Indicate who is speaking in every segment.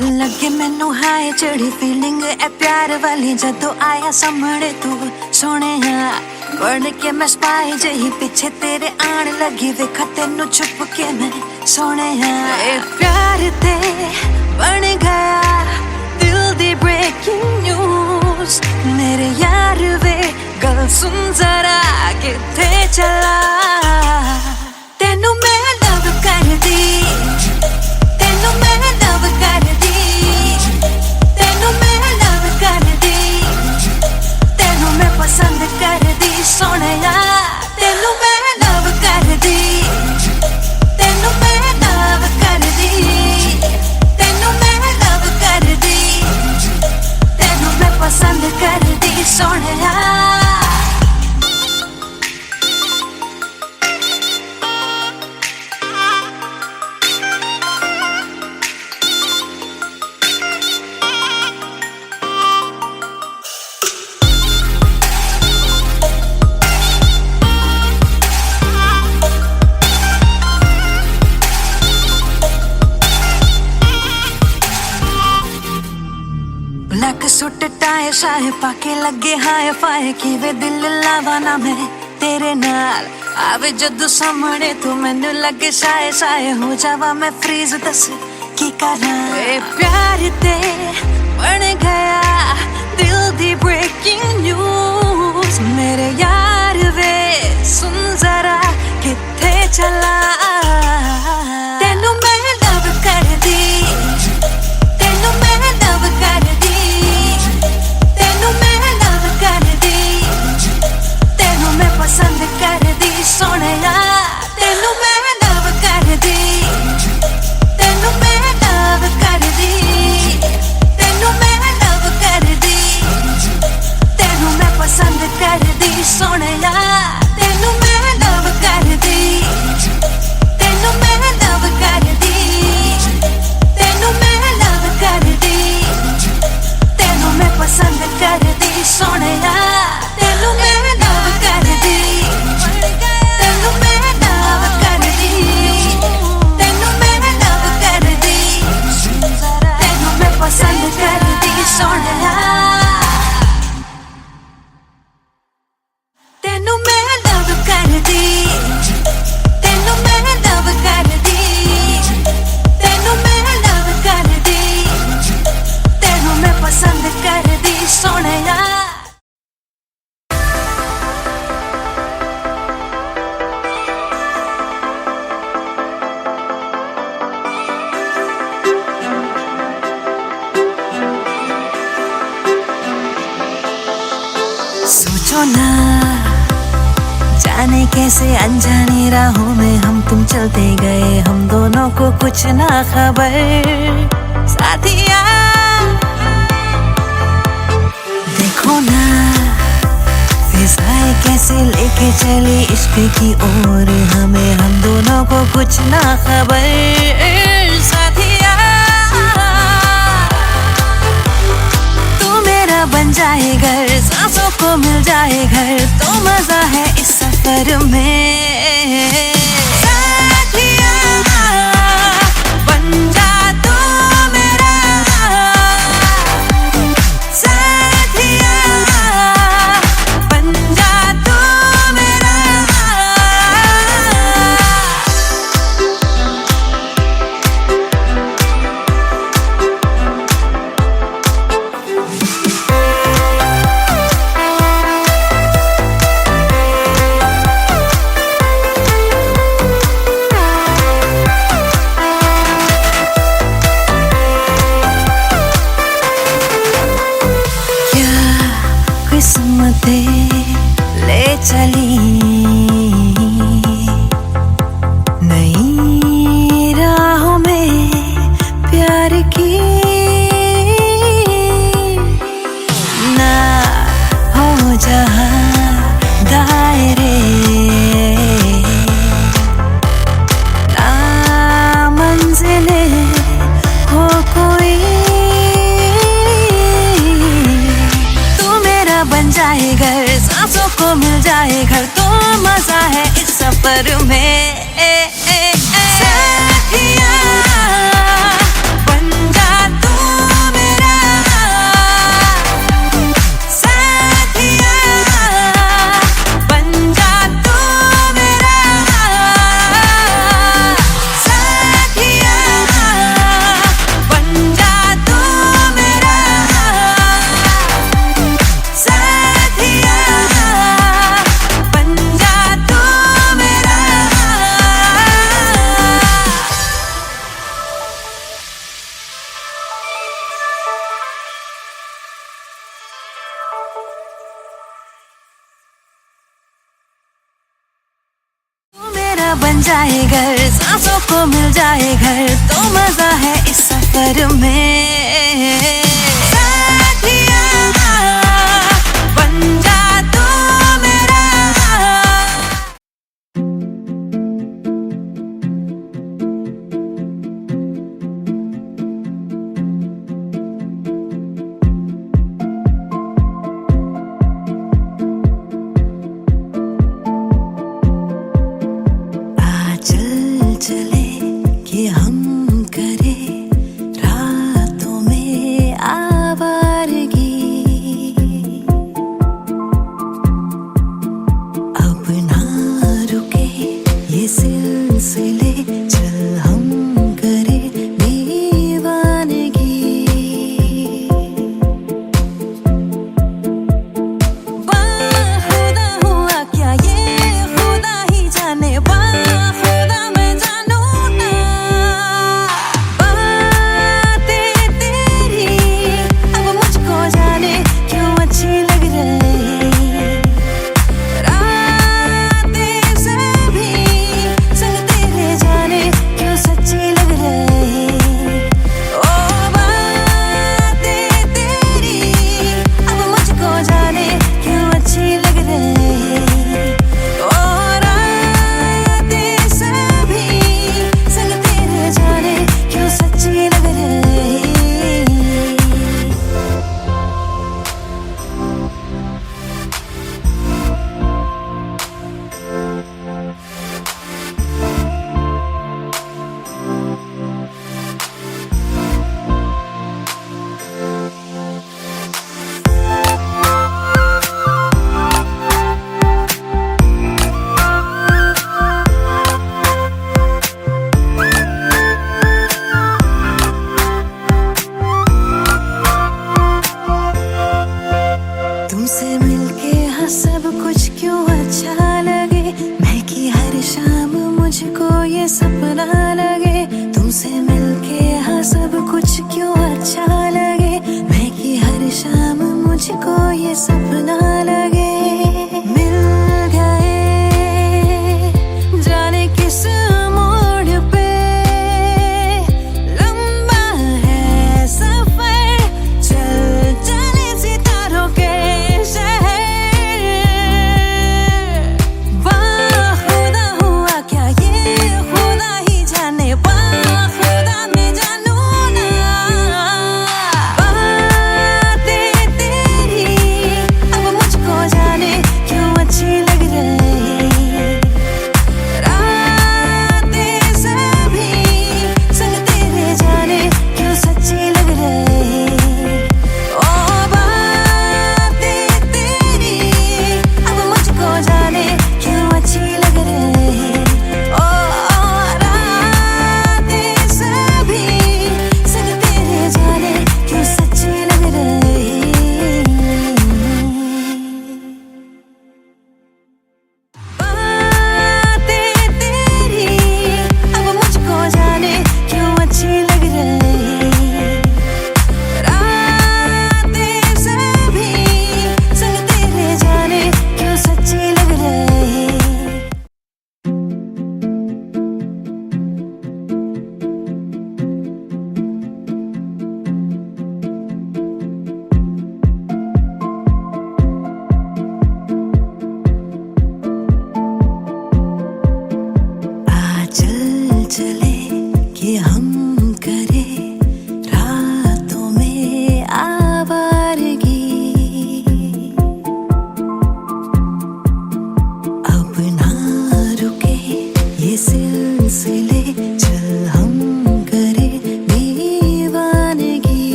Speaker 1: लगे मैनू हाय चढ़ी फीलिंग ए प्यार वाली जदों आया सामने तू सोने बन के मैं स्पाई जही पीछे तेरे आन लगी वेखा तेनू छुप के मैं सोने प्यार ते बन गया दिल दी ब्रेकिंग न्यूज मेरे यार वे गल सुन जरा किथे चला तेनू मैं लव कर दी तेनू मैं लव कर दी तेनू मैं लव कर दी तेनू मैं पसंद कर दी सोनिया तेनू मैं लव कर दी तेनू मैं लव कर दी तेनू मैं लव कर दी तेनू मैं पसंद कर दी Sonia black suit tie Shah पाके लगे हाय फाय कि वे दिल लावा ना मैं तेरे नाल आवे जदों सामने तू मैनू लगे शाये शाये हो जावा मैं फ्रीज दस की करा प्यार ते बन गया दिल दी ब्रेकिंग न्यूज मेरे यार वे सुन जरा किथे चला तेनू मैं लव कर दी तेनू मैं लव कर दी तेनू मैं लव कर दी तेनू मैं पसंद कर दी सोनिया तेनू मैं लव कर दी तेनू मैं लव कर दी तेनू मैं लव कर दी तेनू मैं पसंद कर दी सोनिया तेनू मैं लव कर दी तेनू मैं लव कर दी तेनू मैं लव कर दी तेनू मैं पसंद कर दी सोनिया तेनू मैं लव कर दी तेनू मैं लव कर दी तेनू मैं लव कर दी तेनू मैं पसंद कर दी सोनिया तेनू मैं लव कर दी तेनू मैं लव कर दी तेनू मैं लव कर दी तेनू मैं पसंद कर दी सोनिया सोचो ना जाने कैसे अनजानी राहों में हम तुम चलते गए हम दोनों को कुछ ना खबर साथिया देखो ना फिजाएं कैसे लेके चली इश्क की ओर हमें हम दोनों को कुछ ना खबर साथिया तू मेरा बन जाए घर सांसों को मिल जाए घर तो मजा है इस सफर में साथिया बन जा तू मेरा साथिया बन जा तू मेरा किस्मतें ले चली नई राहों में प्यार की ना हो जहां दायरे ना मंजिले हो कोई बन जाए घर सांसों को मिल जाए घर तो मजा है इस सफर में साथिया बन जा तू मेरा बन जाए घर, सांसों को मिल जाए घर, तो मजा है इस सफर में। साथिया बन जा तू मेरा। चल चले कि हम करे रातों में आवारगी, अब ना रुके ये सिलसिले, चल हम करे दीवानगी। बाखुदा हुआ क्या ये खुदा ही जाने, सब कुछ क्यों अच्छा लगे, मैं कि हर शाम मुझको ये सपना लगे। तुमसे मिलके हाँ सब कुछ क्यों अच्छा लगे, मैं कि हर शाम मुझको ये सपना लगे। मिल गए जाने किस मोड़ पे, लंबा है सफर, चल चले सितारों के शहर।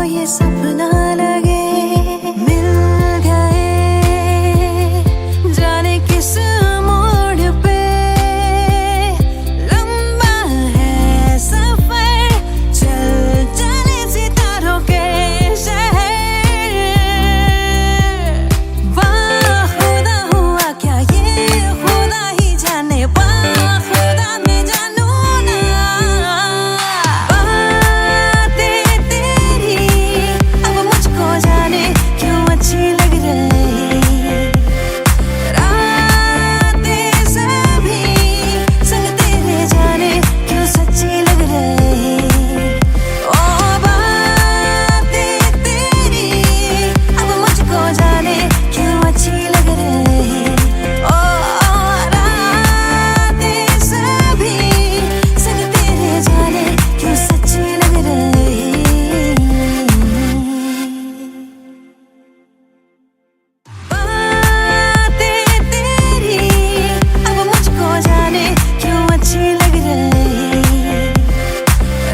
Speaker 1: ये सपना लगे, मिल गए जाने किस मोड़ पे। लंबा है सफर, चल चले सितारों के शहर। वाह खुदा हुआ क्या ये खुदा ही जाने, वाह खुदा मैं जानू ना। बातें तेरी अब मुझको जाने क्यों अच्छी लग रही। रातें सभी संग तेरे जाने क्यों सच्ची लग रही। ओ बातें तेरी अब मुझको जाने क्यों अच्छी लग रही। ओ रातें सभी संग तेरे जाने क्यों सच्ची लग रही। बातें तेरी अब मुझको जाने क्यों अच्छी लग रही।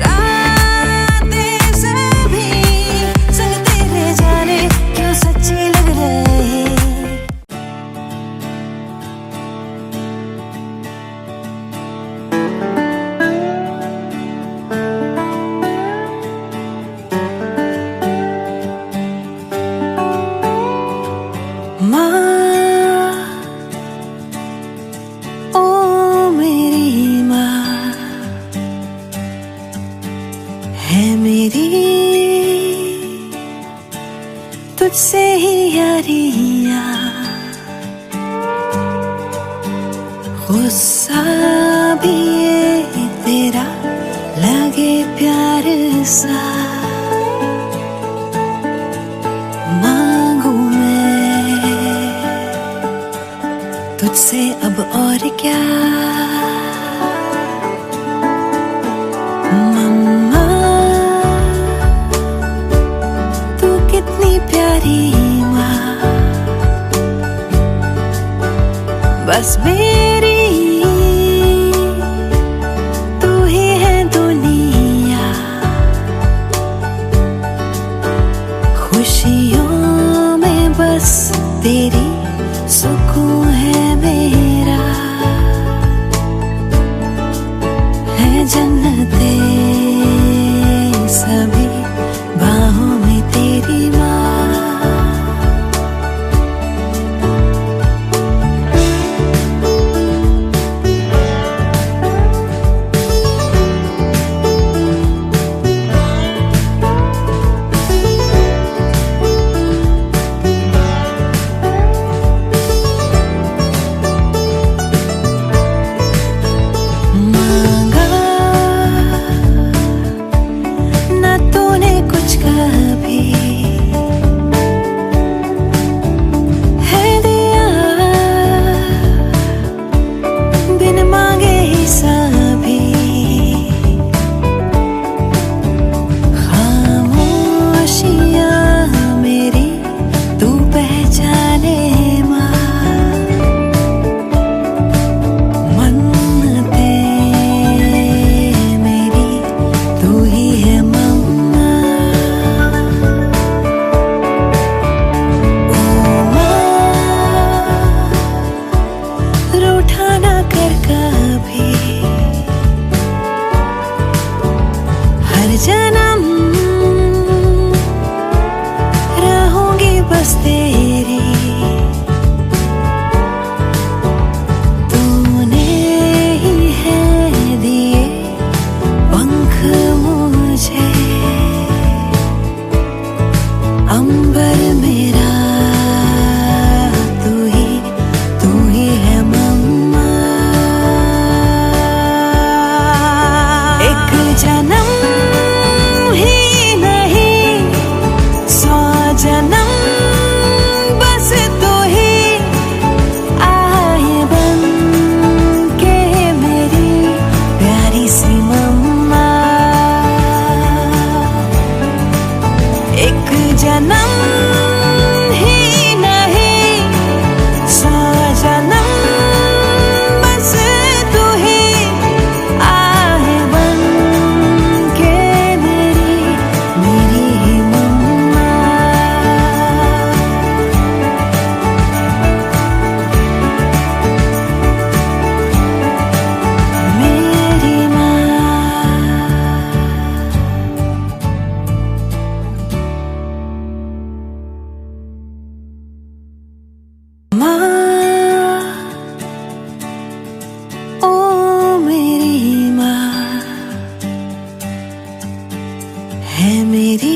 Speaker 1: रातें सभी संग तेरे जाने क्यों सच्ची लग रही। माँ, ओ मेरी माँ है मेरी, तुझसे ही यारियाँ। गुस्सा भी ये तेरा लगे प्यार सा। मांगू मैं तुझसे अब और क्या। मम्मा तू कितनी प्यारी माँ, बस मेरी तू ही है दुनिया। खुशियों में बस तेरी सुकून है मेरा। है जन्नते सभी बाहों में तेरी माँ। मांगा ना तूने कुछ कभी, है दिया बिन मांगे ही सभी। खामोशियाँ मेरी तू पहचाने माँ। मन्नते मेरी तू ही है मम्मा। ओ माँ रूठा ना कर कभी, हर जन्म रहूंगी बस तेरी। तूने ही है दिए पंख मुझे, अंबर मेरा तू ही है मम्मा। एक जन्म ही नहीं 100 जन्म बस तू ही आए बन के मेरी प्यारी सी मम्मा। एक जन्म ही नहीं 100 जन्म बस तू ही आए बन के मेरी ही माँ। है मेरी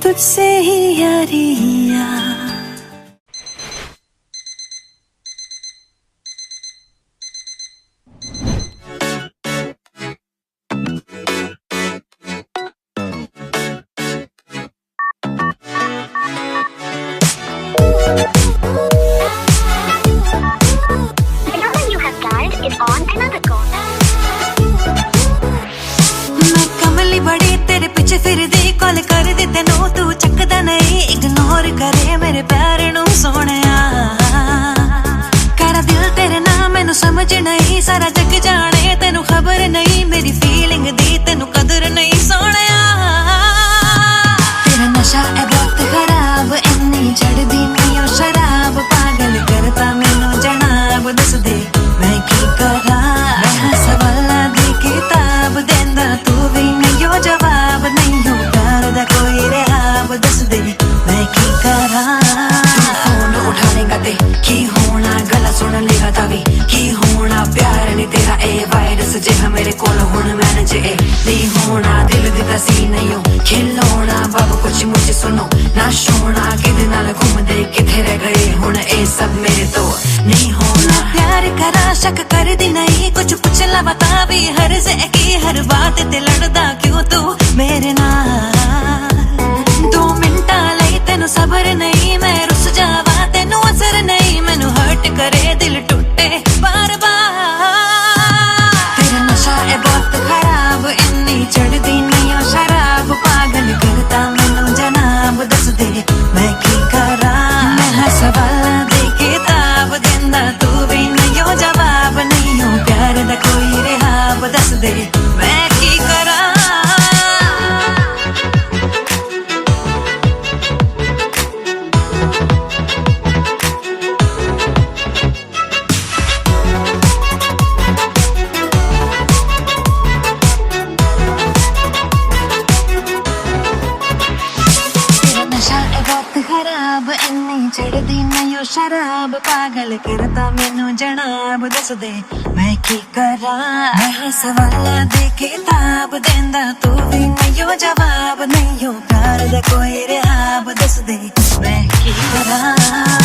Speaker 1: तुझसे ही यारियां। मैं कमली बड़ी तेरे पीछे फिरदी, कॉल कर दी तेनू तू चकदा नहीं, इग्नोर करे मेरे प्यार नू सोहणिया। करा दिल तेरे नाम मैनू समझ नहीं, सारा जग जाने तेनू खबर नहीं, मेरी फीलिंग दी तेनू कदर नहीं सोहणिया। तेरा नशा है बहुत खराब, इन्नी चढ़दी नहीं ओ शराब, पागल करता मैनू जनाब, दस दे मैं की करा। मैं सवाला दी किताब देंदा तू भी नहीं हो जवाब, नहीं हो प्यार दा कोई रहाब, दस दे मैं की करा। फोन उठानेगा ते की होना, गला सुन लेगा तभी की होना, प्यार नहीं तेरा ए वायरस जिहा मेरे कोल हुण मैनेज ए नहीं होना, दिल दिता सी नहीं हो खिलौना, बाबू कुछ मुझे सुनो ना सोना, किदे नाल घूमदे किथे रह गए हुण ए सब मेरे तो नहीं होना। प्यार करा शक कर दी नहीं, कुछ पूछ ला बता भी हर से की, हर बात ते लड़दा क्यों तू मेरे नाल। 2 मिनटा लई तेनू सबर नहीं, मैं रुस जावा तेनू असर नहीं, मैनू हर्ट करे दिल टूटे बार बार। तेरा नशा है बहुत खराब, इन्नी चढ़दी नहीं ओ शराब, पागल करता मैनू जनाब, दस दे मैं की करा। मैं सवाला दे किताब देंदा तू भी नहीं हो जवाब, नहीं हो प्यार दा कोई रहाब, दस दे मैं की करा। तेरा नशा है बहुत खराब, इन्नी चढ़दी नहीं ओ शराब, पागल करता मैनू जनाब, दस दे मैं की करा। मैं सवाला दे किताब देंदा तू भी नहीं हो जवाब, नहीं हो प्यार दा कोई रहाब, दस दे मैं की करा।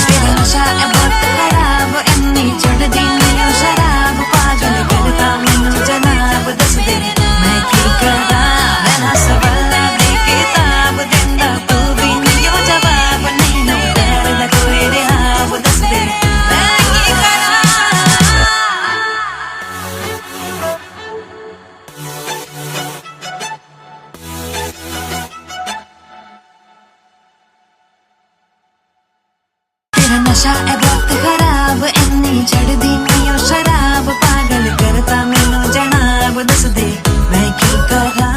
Speaker 1: तेरा नशा है बहुत खराब, इन्नी चढ़दी नहीं ओ शराब, पागल करता मैनू जनाब, दस दे मैं की करा। मैं सवाला दे किताब देंदा तू भी नहीं हो जवाब, नहीं हो प्यार दा कोई रहाब, दस दे मैं की करा। तेरा नशा है बहुत खराब, इन्नी चढ़दी नहीं ओ शराब, पागल करता मैनू जनाब, दस दे मैं की करा।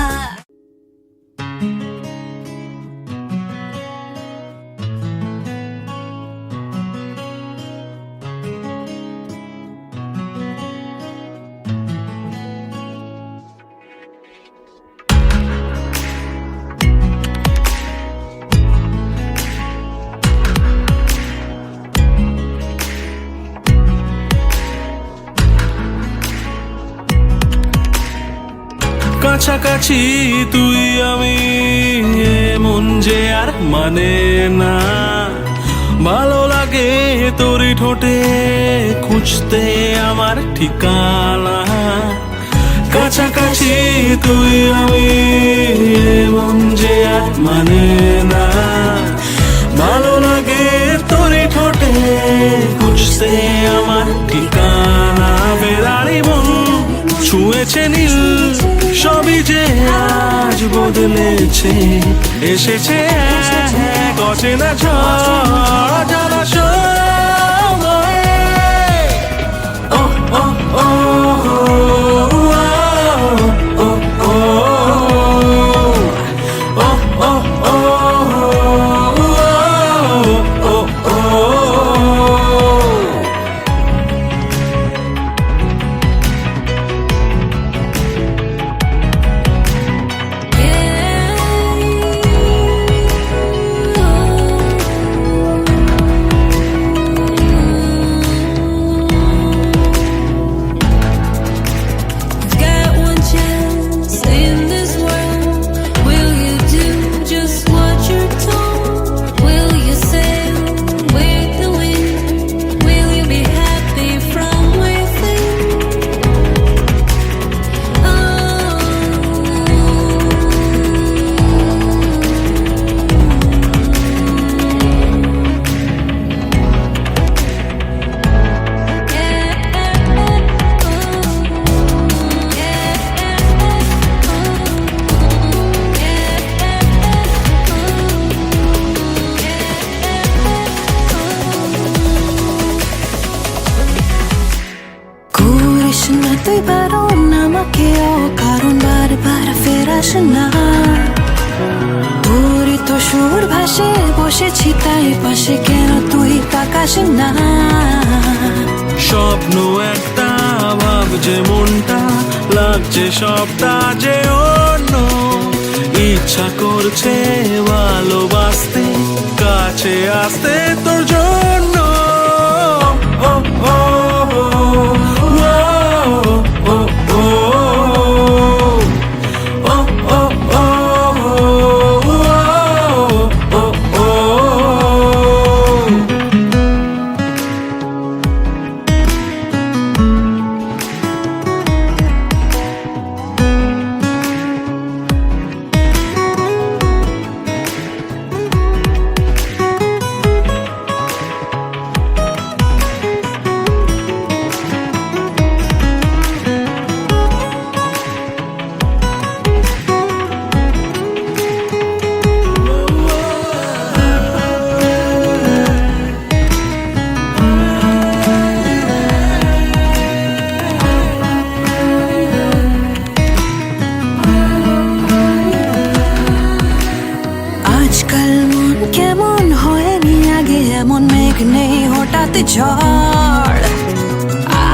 Speaker 2: কাছাকাছি তুই আমি মন যে আর মানে না, ভালো লাগে তোরই ঠোঁটে খুঁজতে আমার ঠিকানা। কাছাকাছি তুই আমি মন যে আর মানে না, ভালো লাগে তোরই ঠোঁটে খুঁজতে আমার ঠিকানা। বেড়ারি মন ছুঁয়েছে নীল, সবই যে আজ বদলেছে, এসেছে এক অচেনা ঝড় জলাশয়ে। ও ও ও ও ও
Speaker 1: আকাশ না, তোরই তো সুর ভাসে, বসেছি তাই পাশে, কেন তুই তাকাস না?
Speaker 2: স্বপ্ন একটা ভাবছে মনটা, লাগছে সবটা যে অন্য, ইচ্ছা করছে ভালোবাসতে, কাছে আসতে তোর জন্য। ও ও ও, ও ও ও, ও ও ও, ও ও ও।
Speaker 1: আজকাল মন কেমন হয়নি আগে এমন, মেঘ নেই হঠাৎ ঝড়,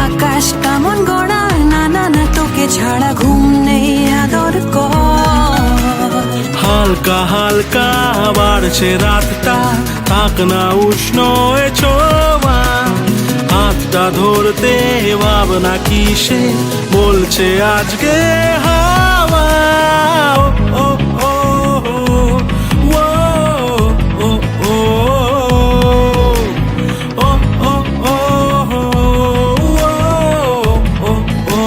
Speaker 1: আকাশ কেমন গড়া, না না না তোকে ছাড়া ঘুম নেই আদর কর।
Speaker 2: হালকা হালকা বাড়ছে রাতটা, থাক না উষ্ণ এ ছোঁয়া, হাতটা ধরতে ভাবনা কিসে বলছে আজকে হাওয়া। ও ও ও, ও ও ও, ও ও ও, ও ও ও।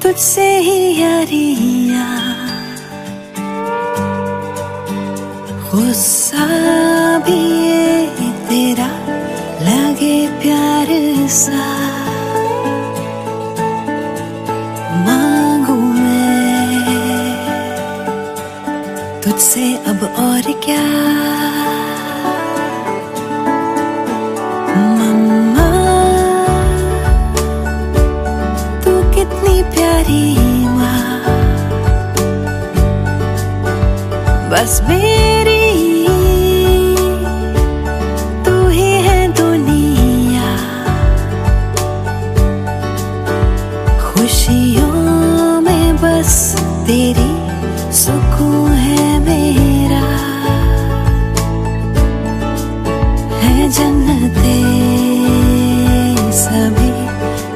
Speaker 1: तुझसे ही यारियां, गुस्सा भी ये तेरा लगे प्यार सा, मांगू मैं तुझसे अब और क्या। मम्मा तू कितनी प्यारी माँ, बस मेरी तू ही है दुनिया, खुशियों में बस तेरी सुकून है मेरा, है जन्नते सभी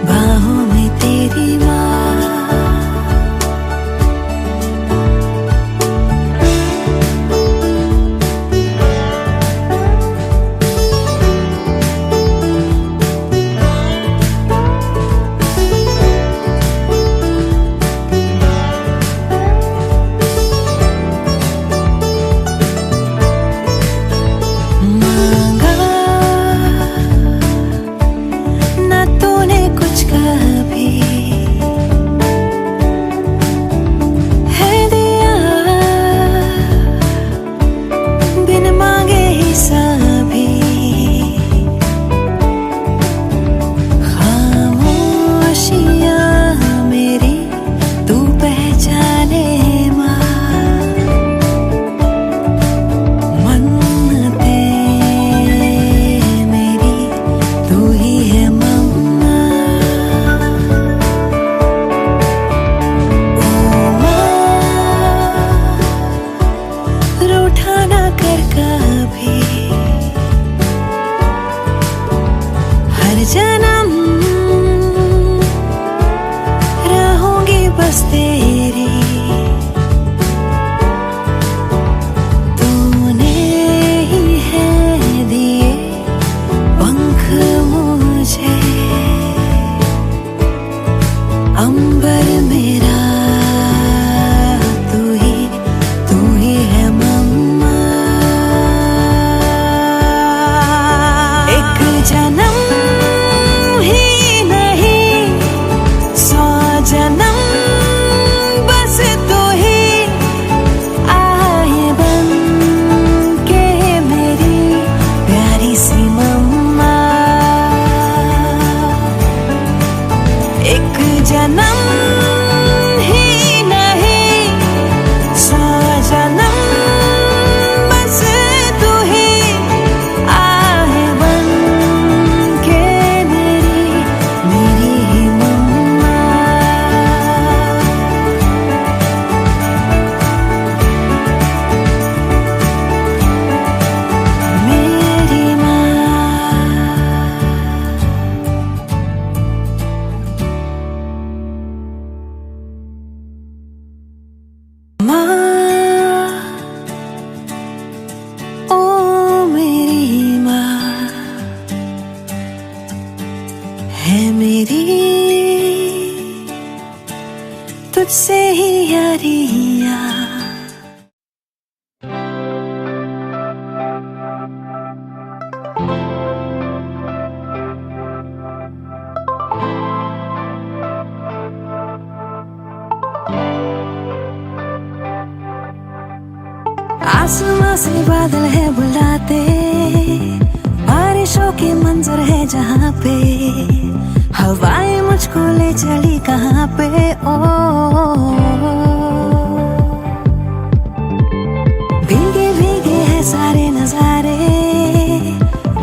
Speaker 1: बाहों में तेरी माँ। ना कर कभी, हर जन्म रहूंगी बस तेरी। तूने ही है दिए पंख मुझे, अंबर मेरा तू ही है मम्मा। एक जन्म ही नहीं 100 जन्म बस तू ही आए बन के मेरी प्यारी सी मम्मा। एक जन्म ही नहीं 100 जन्म बस तू ही आए बन के मेरी ही मम्मा। मेरी माँ। माँ, ओ मेरी माँ है मेरी, तुझसे ही यारियाँ। आसमां से बादल है बुलाते, बारिशों के मंजर है जहाँ पे, हवाएं मुझको ले चली कहाँ पे। ओ भीगे भीगे है सारे नजारे,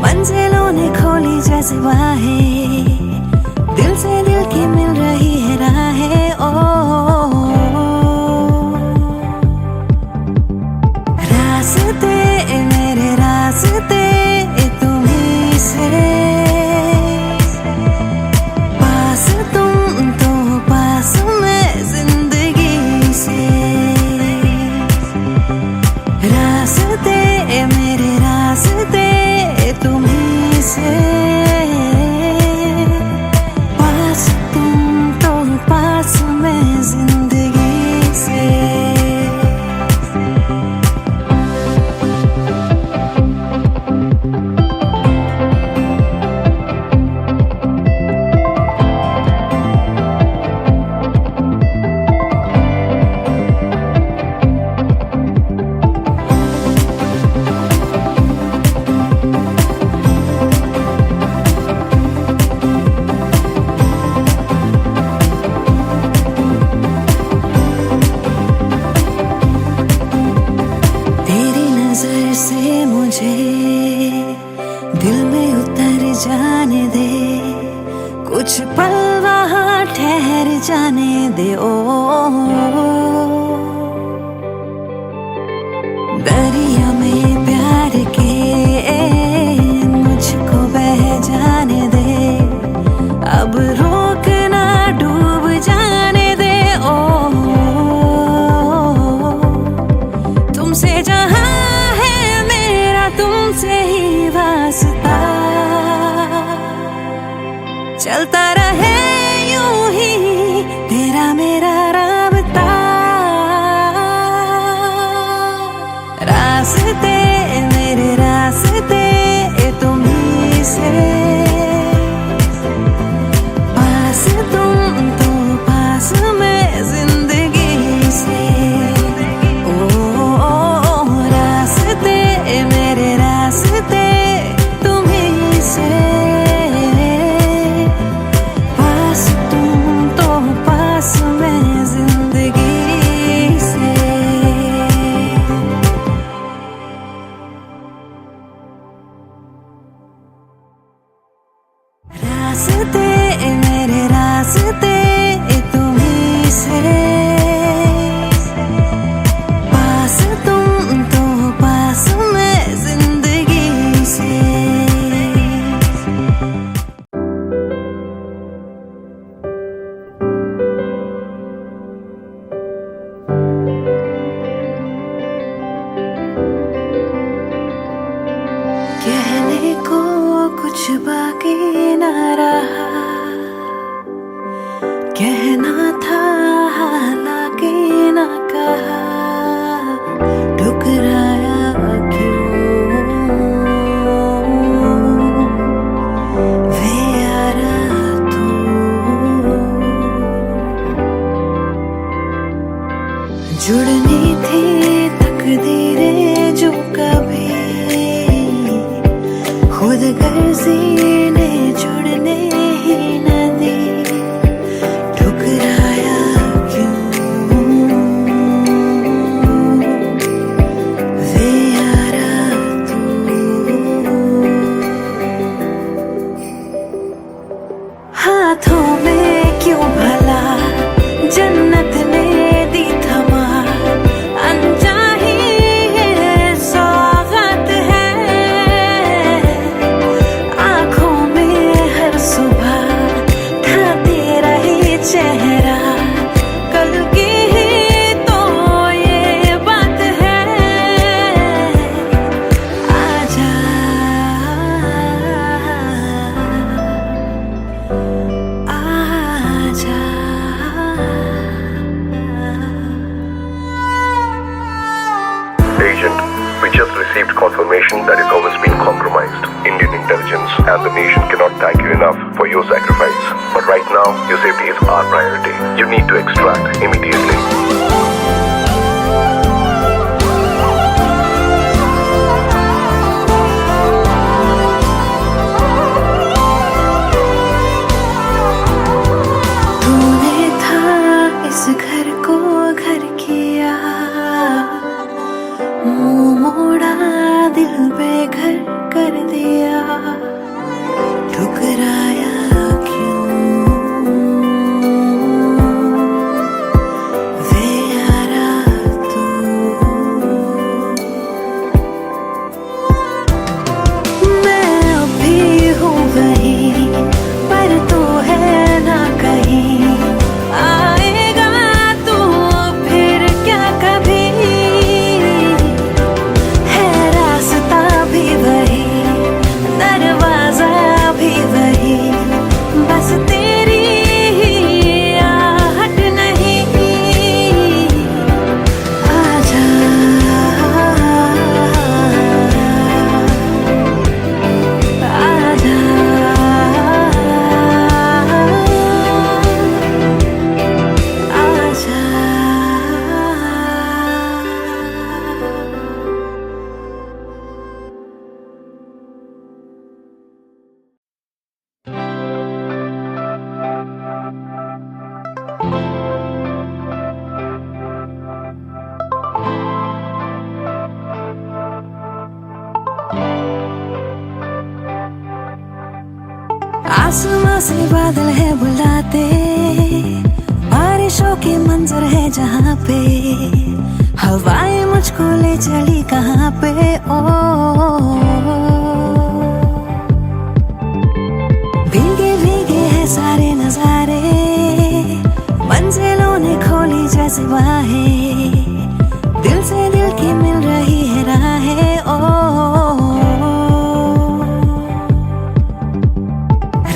Speaker 1: मंजिलों ने खोली जैसे बाहें, दिल से दिल की मिल रही है राहें। ओ रास्ते मेरे रास्ते तुम्हीं से, पास तुम तो पास मैं जिंदगी से। रास्ते मेरे रास्ते तुम्हीं से, पास तुम तो पास मैं जिंदगी से। से मुझे दिल में उतर जाने दे, कुछ पल वहाँ ठहर जाने दे। ओ दरिया में प्यार के मुझको बह जाने दे, अब रोक ना डूब जाने दे। ओ तुमसे जहाँ तुमसे ही वास्ता, चलता रहे यूं ही तेरा मेरा राबता। रास्ते मेरे रास्ते तुम्हीं से, पास तुम तो पास मैं जिंदगी से। रास्ते तुम्हीं से, पास तुम तो पास मैं जिंदगी से। रास्ते मेरे रास्ते तुम्हीं से, पास तुम तो पास कहने को कुछ बाकी न रहा, कहना था हालांकि न कहा, ठुकराया क्यों वे यारा तू। जुड़नी थी तकदीरें जो कभी खुद गर्जी ने जुड़ने ही न दी, ठुकराया क्यों वे यारा तू। हाथों में क्यों भला जन्नत ने दी थमा, अनचाही ये सौगात है, आँखों में हर सुबह ढाते रहे चेहरा, कल की ही तो ये बात है। आजा आजा
Speaker 3: Agent, we just received confirmation that his home has been compromised. Indian intelligence and the nation cannot thank you enough for your sacrifice. But right now, your safety is our priority. You need to extract immediately.
Speaker 1: तूने था इस घर को घर किया, मुंह मोड़ा दिल बेघर कर दिया, ठुकराया क्यों वे यारा तू। मैं अब भी हूँ वही, पर तू है ना कहीं, आएगा तू फिर क्या कभी, है रास्ता भी वही, दरवाजा भी वही, बस तेरी ही आहट नहीं। आजा आजा आजा। आसमां से बादल है बुलाते, बारिशों के मंजर है जहाँ पे, हवाएं मुझको ले चली कहाँ पे। ओ भीगे भीगे है सारे नजारे, मंजिलों ने खोली जैसे बाहें, दिल से दिल की मिल रही है राहें। ओ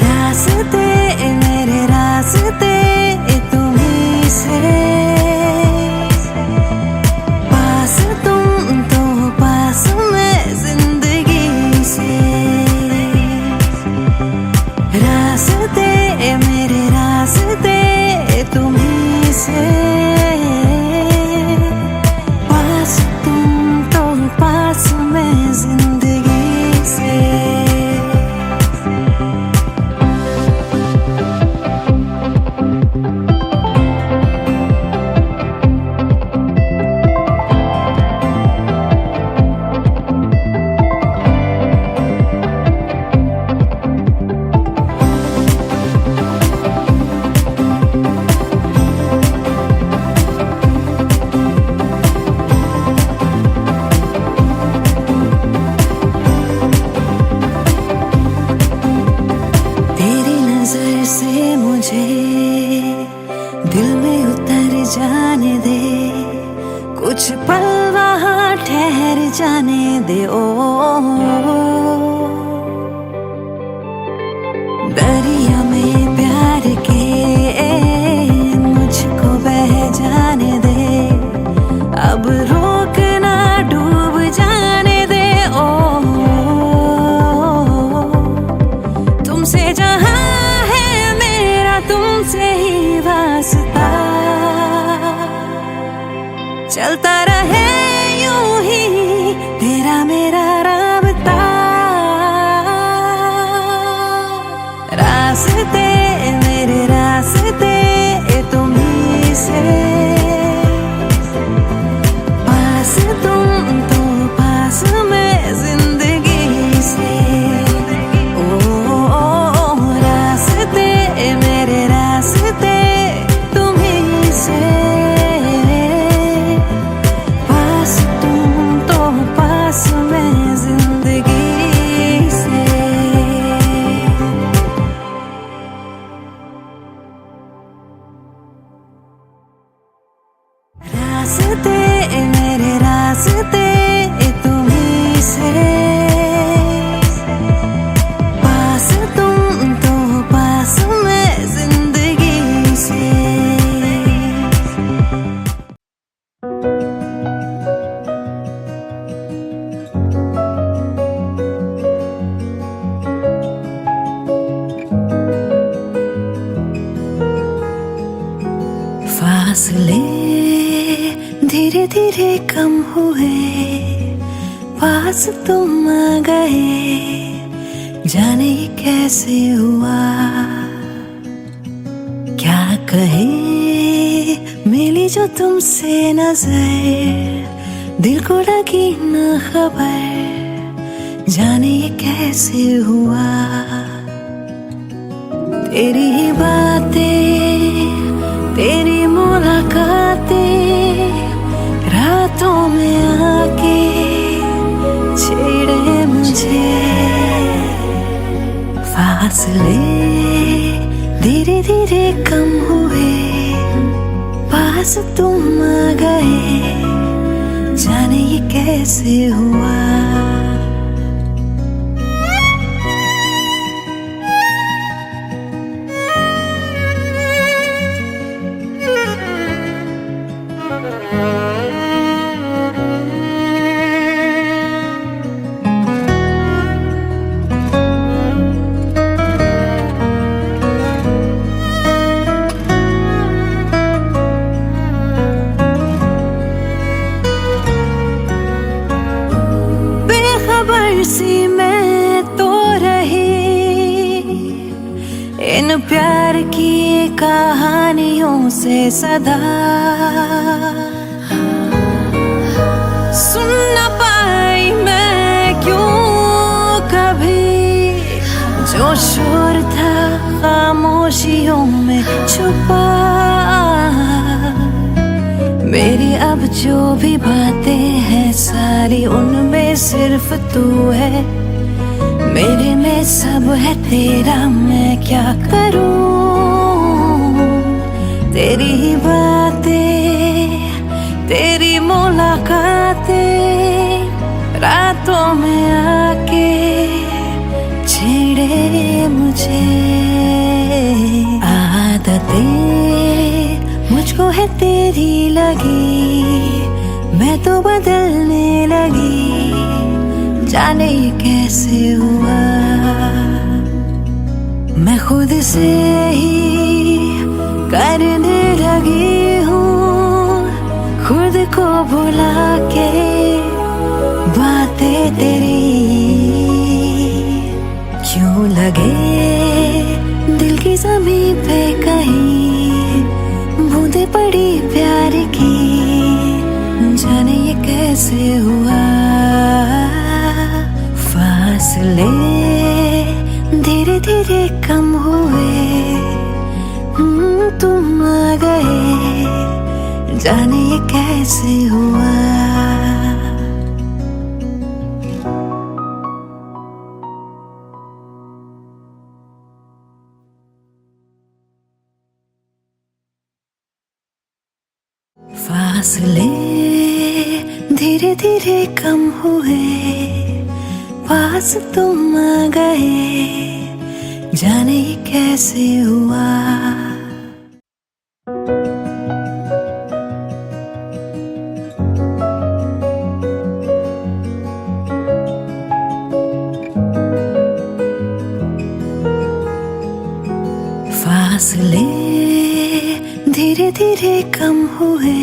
Speaker 1: रास्ते मेरे रास्ते तुम्हीं से, पास तुम तो पास मैं जिंदगी से, रास्ते मेरे रास्ते तुम्हीं से, पास तुम तो पास मैं जिंदगी से। जाने दे, कुछ पल वहाँ ठहर जाने दे। ओ फासले धीरे धीरे कम हुए, पास तुम आ गए, जाने ये कैसे हुआ। क्या कहे मिली जो तुमसे नजर, दिल को लगी न खबर, जाने ये कैसे हुआ। तेरी ही बातें, तेरी मुलाकातें, रातों में आके छेड़े मुझे। फासले धीरे धीरे कम हुए, पास तुम आ गए, जाने ये कैसे हुआ। सी मैं तो रही इन प्यार की कहानियों से सदा, सुन न पाई मैं क्यों कभी, जो शोर था खामोशियों में छुपा। मेरी अब जो भी बातें हैं सारी, उनमें सिर्फ तू है, मेरे में सब है तेरा, मैं क्या करूं। तेरी ही बातें, तेरी मुलाकातें, रातों में आके छेड़े मुझे। आदतें मुझको है तेरी लगी, मैं तो बदलने लगी, जाने ये कैसे हुआ। मैं खुद से ही करने लगी हूँ, खुद को भुला के बातें तेरी। क्यों लगे दिल की ज़मीं पे कहीं बूंदे पड़ी प्यार की, जाने ये कैसे हुआ। फासले धीरे धीरे कम हुए, तुम आ गए, जाने ये कैसे हुआ। फासले धीरे धीरे कम हुए, पास तुम आ गए, जाने ये कैसे हुआ। फासले धीरे धीरे कम हुए,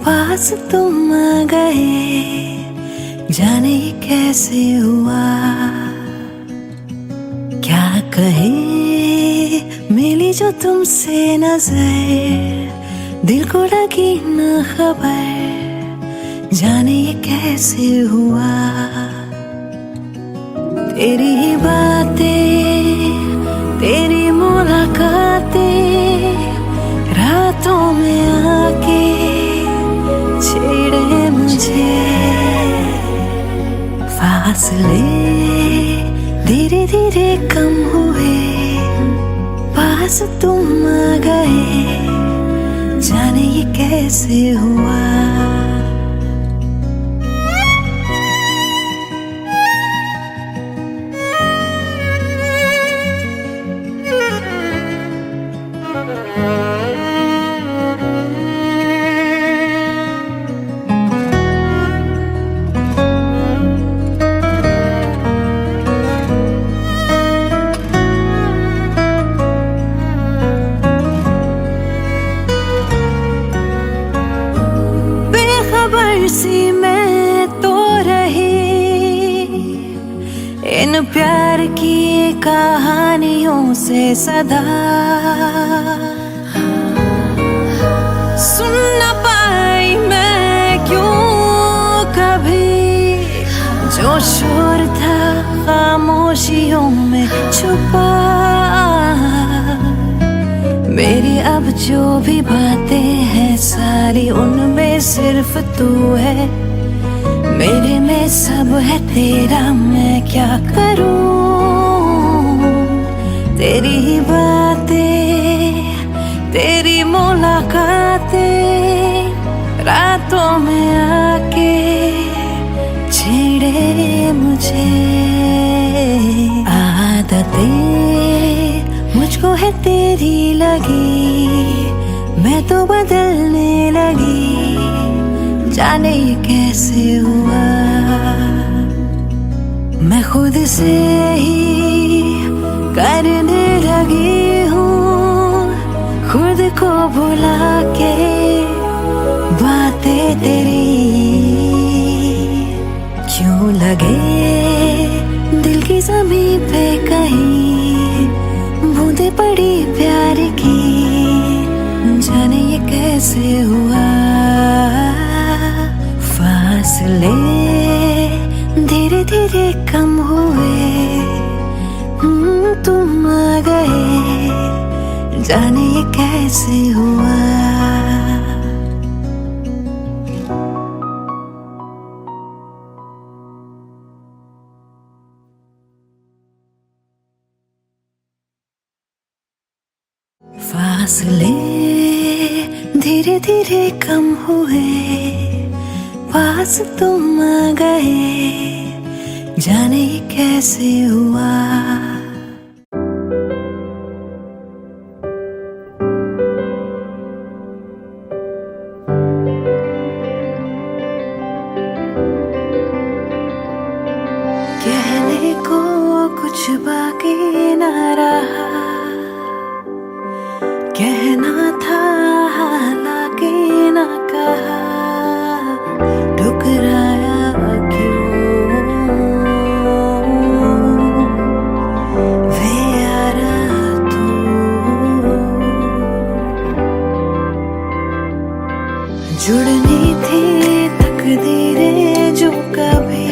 Speaker 1: पास तुम आ गए, जाने ये कैसे हुआ। क्या कहे मिली जो तुमसे नजर, दिल को लगी न खबर, जाने ये कैसे हुआ। तेरी ही बातें, तेरी मुलाकातें, रातों में आके छेड़े मुझे। फासले धीरे धीरे कम हुए, पास तुम आ गए, जाने ये कैसे हुआ। कहानियों से सदा सुन न पाई मैं क्यों कभी, जो शोर था खामोशियों में छुपा। मेरी अब जो भी बातें हैं सारी उनमें सिर्फ तू है, मेरे में सब है तेरा, मैं क्या करूं। तेरी ही बातें, तेरी मुलाकातें, रातों में आके छेड़े मुझे। आदतें मुझको है तेरी लगी, मैं तो बदलने लगी, जाने ये कैसे हुआ। मैं खुद से ही करने लगी हूँ, खुद को भुला के बातें तेरी। क्यों लगे दिल की ज़मीं पे कहीं बूंदे पड़ी प्यार की, जाने ये कैसे हुआ। फासले धीरे धीरे कम हुए, तुम आ गए, जाने ये कैसे हुआ। फासले धीरे धीरे कम हुए, पास तुम आ गए, जाने ये कैसे हुआ। कहने को कुछ बाकी न रहा, कहना था हालांकि न कहा, ठुकराया क्यों वे यारा तू। जुड़नी थी तकदीरें जो कभी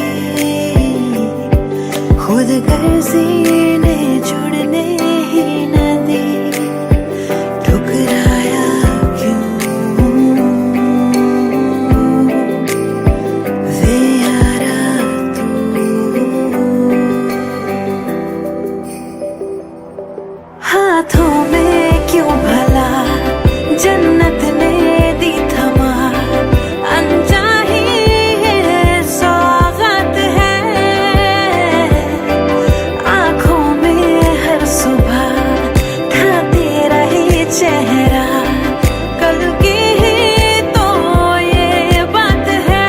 Speaker 1: खुद गर्जी ने जुड़ने ही न दी, ठुकराया क्यों वे यारा तू। हाथों में क्यों भला जन्नत ने दी थमा, अनचाही सौगात है, आँखों में हर सुबह था तेरा ही चेहरा, कल की ही तो ये बात है।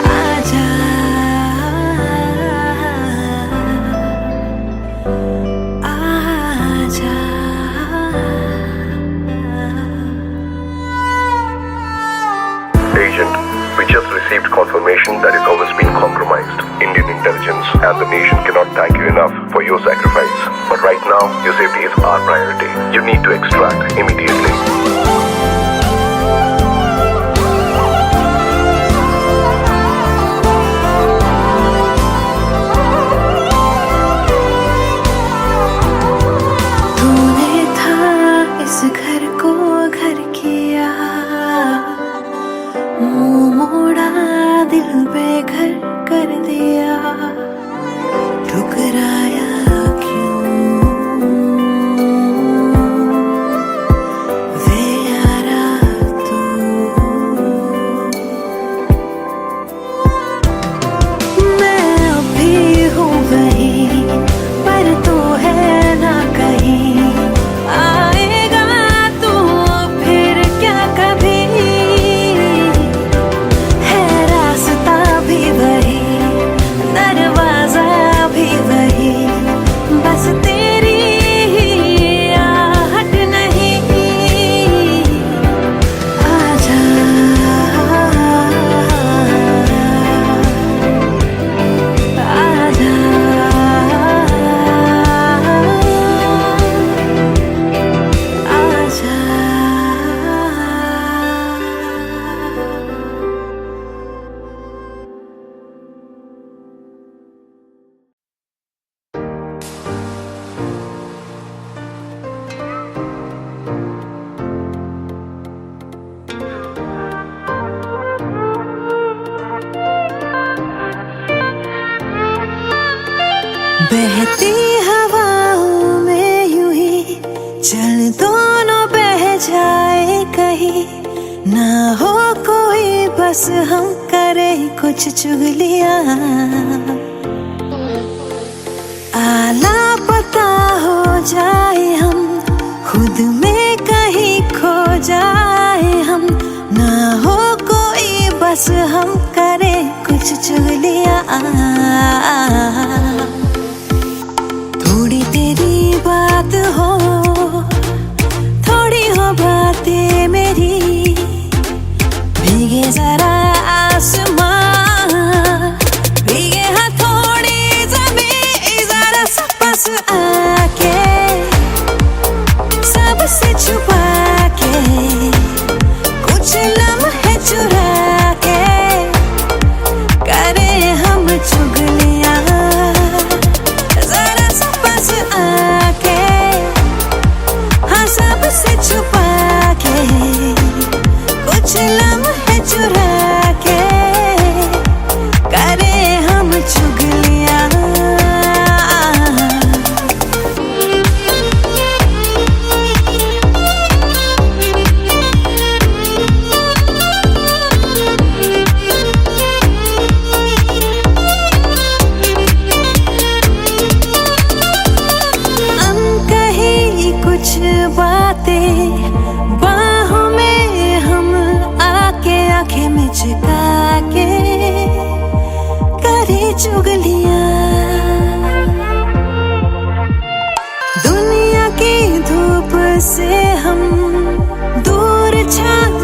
Speaker 1: आजा आजा
Speaker 3: Agent, we just received confirmation that his home has been compromised. Indian intelligence and the nation cannot thank you enough for your sacrifice. But right now, your safety is our priority. You need to extract immediately.
Speaker 1: तूने था इस घर को घर किया, मुंह मोड़ा दिल बेघर कर दिया, ठुकराया क्यों वे यारा तू। मैं अब भी हूँ वही, पर तू है ना कहीं, आएगा तू फिर क्या कभी। है रास्ता भी वही, दरवाजा भी वही, बस तेरी ही आहट नहीं। आजा आजा बहती हवाओं में यूं ही चल दोनों बह जाए कहीं, ना हो कोई बस हम करे कुछ चुगलियां, आला पता हो जाए हम खुद में कहीं खो जाए हम, ना हो कोई बस हम करे कुछ चुगलियां। थोड़ी तेरी बात हो, थोड़ी हो बातें मेरी, भीगे जरा आसमां, भीगे हाँ थोड़ी ज़मीं, जरा सा पास आके सबसे छुपा के कुछ लम्हे चुरा के करे हम चुगलियां, जरा सा पास आके हाँ सबसे छुपा के कुछ लम्हे चुरा के करे हम चुगलियां। कुछ बातें बाहों में हम आके आंखें मिचका के करे चुगलियां, दुनिया की धूप से हम दूर छाँव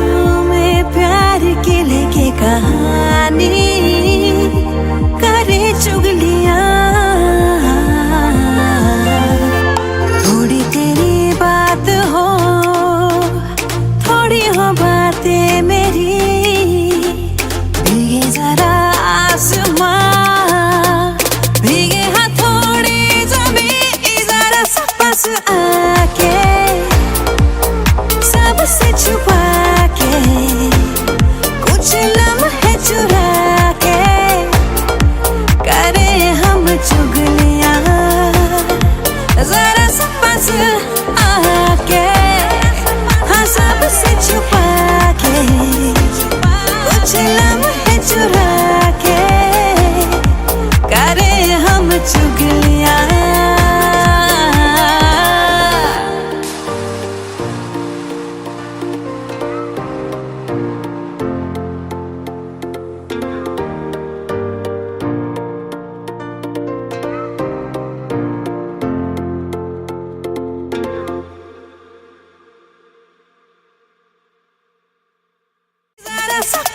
Speaker 1: में प्यार के लेके कहानी करे चुगलियां। थोड़ी तेरी बात हो, थोड़ी हो बातें मेरी, भीगे जरा आसमां, भीगे हाँ थोड़ी ज़मीं, जरा सा पास आके सबसे छुपा के कुछ लम्हे चुरा के करे हम चुगलियां, जरा सा पास आके हाँ सबसे छुपा के कुछ लम्हे चुरा के करे हम चुगलियां।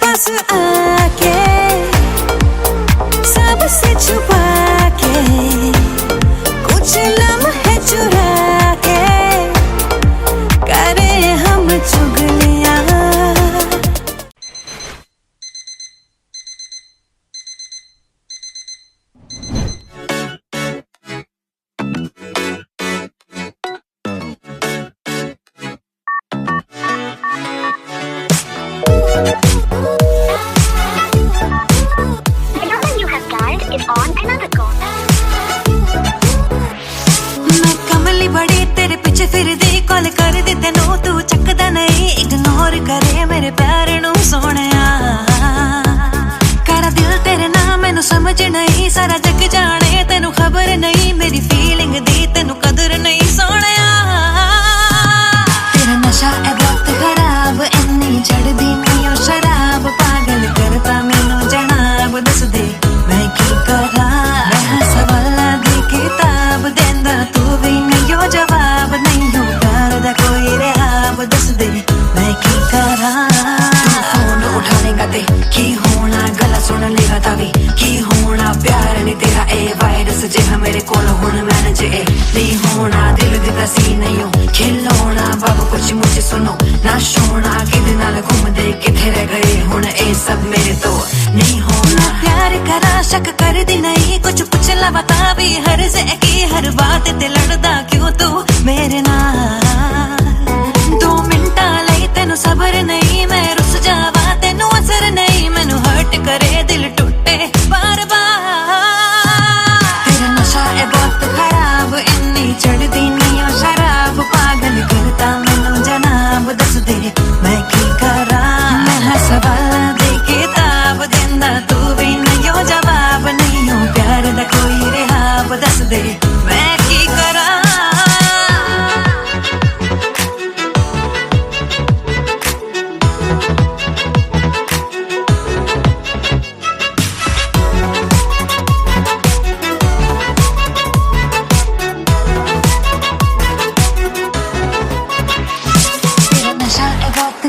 Speaker 1: पास आके सबसे छुपा के कुछ लम्हे चुरा के करे हम चुगलियां। मैं कमली बड़ी तेरे पीछे फिरदी, कॉल कर दी तेनू तू चकदा नहीं, इग्नोर करे मेरे प्यार नू सोहणिया, करा दिल तेरे नाम मैनू समझ नहीं, सारा जग जाने तेनू खबर नहीं, मेरी फीलिंग दी तेनू कदर नहीं सोहणिया। तेरा नशा है बहुत खराब, इन्नी चढ़दी नहीं ओ शराब, पागल करता मैनू जनाब, दस दे मैं की करा, मैं सवाला दी किताब देंदा तू भी नहीं हो जवाब, नहीं हो प्यार दा कोई रिहाब, दस दे मैं की करा। फोन उठानेगा ते की होना, गला सुन लेगा तावी की होना, प्यार नहीं तेरा ए वायरस जिहा मेरे कोल हुण मैनेज ए नहीं होना, दिल दिता सी नहीं हो खिलौना, बाबू कुछ मुझे सुनो ना सोना, किदे नाल घूमदे किथे रह गए हुण ए सब मेरे तो नहीं होना। प्यार करा शक कर दी नहीं, कुछ पूछ ला बता भी हर से की, हर बात ते लड़दा क्यों तू मेरे नाल, 2 मिनटा लई तेनू सबर नहीं, मैं रुस जावा तेनू असर नहीं, मैनू हर्ट करे दिल टूटे बार बार, तेरा नशा है दे मैं की करा।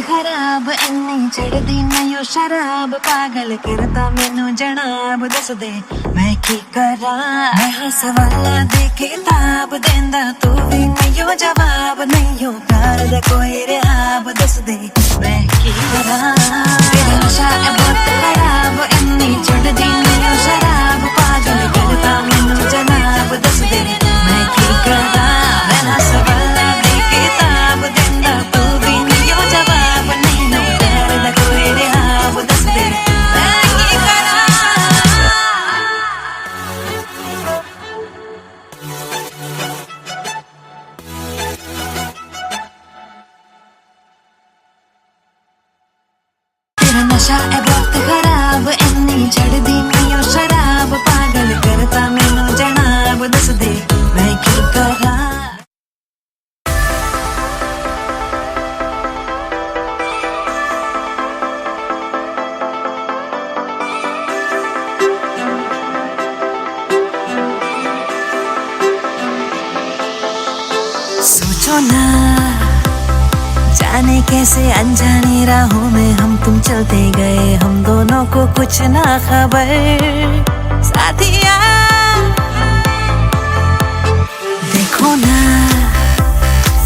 Speaker 1: खराब इन्नी चढ़दी नहीं शराब पागल करता मैनू जनाब दस दे मैं की करा। मैं सवाला दे किताब देंदा तू भी नहीं जवाब नहीं प्यार दा कोई रिहाब दस दे मैं की करा। तेरा नशा है बहुत खराब इन्नी चढ़दी नहीं शराब पागल करता मैनू जनाब दस दे मैं की करा। मैं सवाला दे किताब देंदा तू भी नहीं जवाब नहीं प्यार दा कोई रिहाब दस दे मैं की करा। तेरा नशा है बहुत खराब इन्नी चढ़दी नहीं शराब पागल करता मैनू जनाब दस दे मैं की करा। सोचो ना जाने कैसे अनजानी राहों में हम तुम चलते गए हम दोनों को कुछ ना खबर। साथिया देखो ना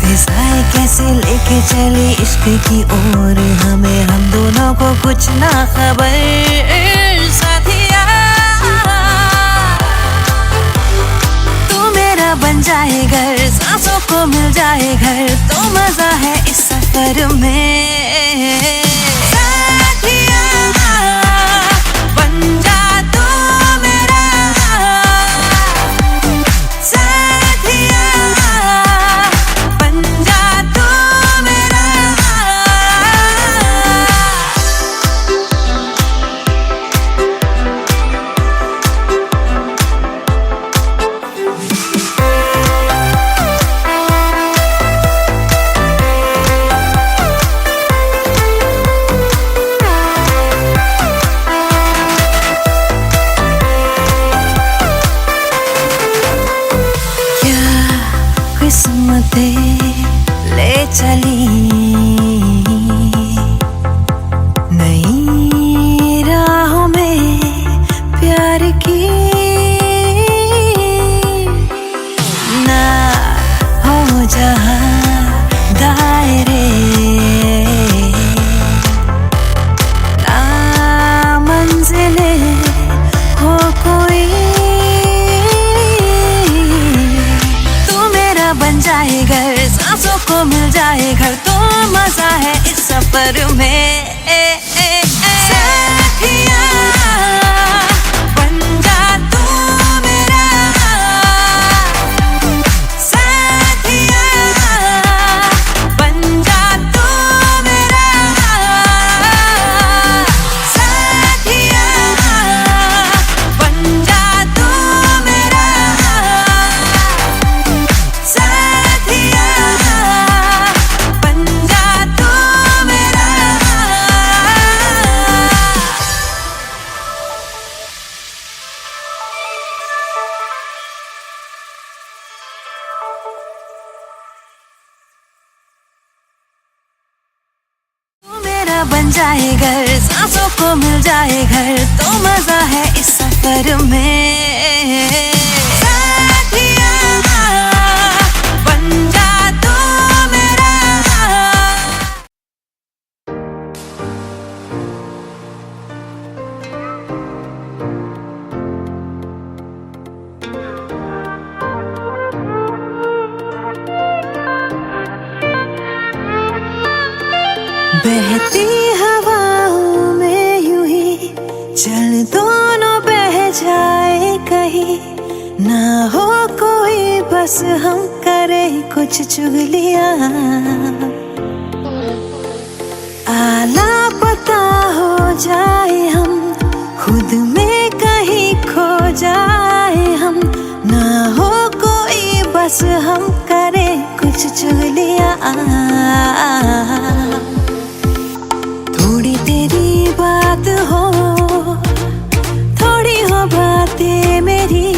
Speaker 1: फिजाएं कैसे लेके चली इश्क की ओर हमें हम दोनों को कुछ ना खबर। साथिया बन जाए घर सांसों को मिल जाए घर तो मजा है इस सफर में। साथिया बन जा तू मेरा साथिया बन जा तू मेरा। किस्मतें ले चली नई राहों में प्यार की ना हो जहां दायरे ना मंजिले हो कोई बन जाए घर सांसों को मिल जाए घर तो मजा है इस सफर में। साथिया बन जा तू मेरा साथिया बन जा तू मेरा साथिया बन जा तू मेरा साथिया बन जा तू मेरा। तू मेरा बन जाए घर सांसों को मिल जाए घर तो मजा है इस सफर में। साथिया बन जा तू मेरा। बहती हवाओं में यूं ही चल दोनों बह जाए कहीं ना हो कोई बस हम करे कुछ चुगलियां। आला पता हो जाए हम खुद में कहीं खो जाए हम ना हो थोड़ी तेरी बात हो, थोड़ी हो बातें मेरी,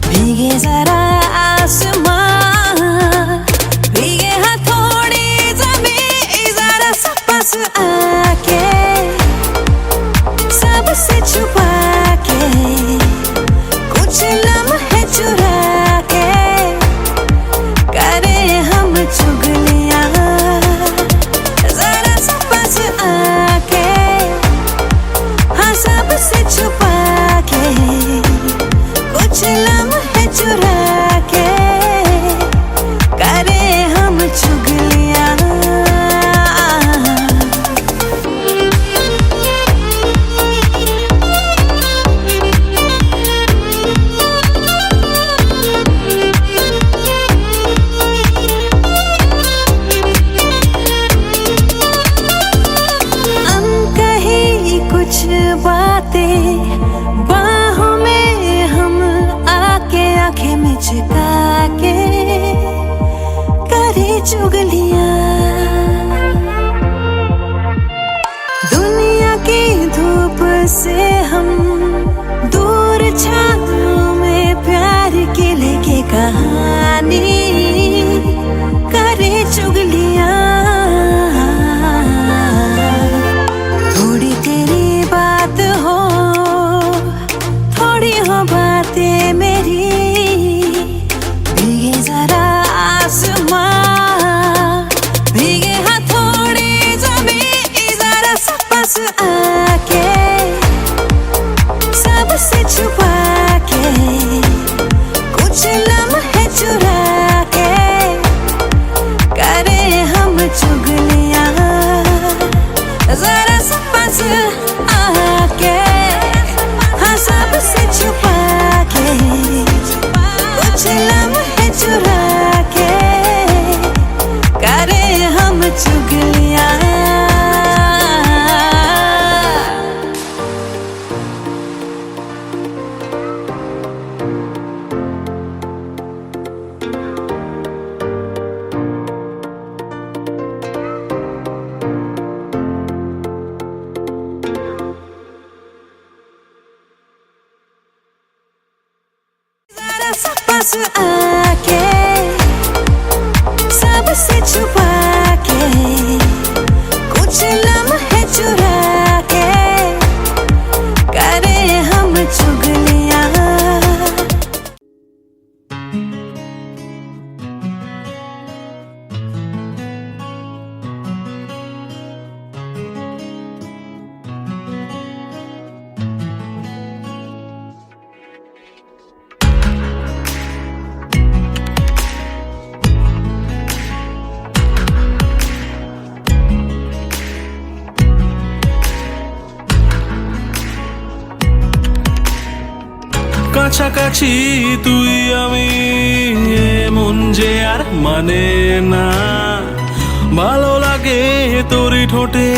Speaker 1: भीगे जरा आसमां, भीगे हथौड़ी ज़मीं, जरा सा पास आके सबसे छुपा के कुछ लम्हे चुरा के करे हम चुगलियां, जरा सा पास आके हाँ सबसे छुपा के कुछ लम्हे चुरा के करे हम चुगलियां। कुछ बातें बाहों में हम आके आंखें में छिपा के करे चुगलियां, दुनिया की धूप से हम दूर छाँव में प्यार की लेके कहानी करे चुगलियां। थोड़ी तेरी बात हो, थोड़ी हो बातें मेरी, भीगे जरा आसमां, भीगे हथौड़ी ज़मीं, जरा सा पास आके सबसे छुपा के कुछ लम्हे चुरा के करे हम चुगलियां, जरा सा पास आके हाँ सबसे छुपा के कुछ लम्हे चुरा के करे हम चुगलियां। पास आके सबसे छुपा के कुछ लम्हे चुरा के करे हम चुगलियां।
Speaker 2: কাছাকাছি তুই আমি মন যে আর মানে না, ভালো লাগে তোরই ঠোঁটে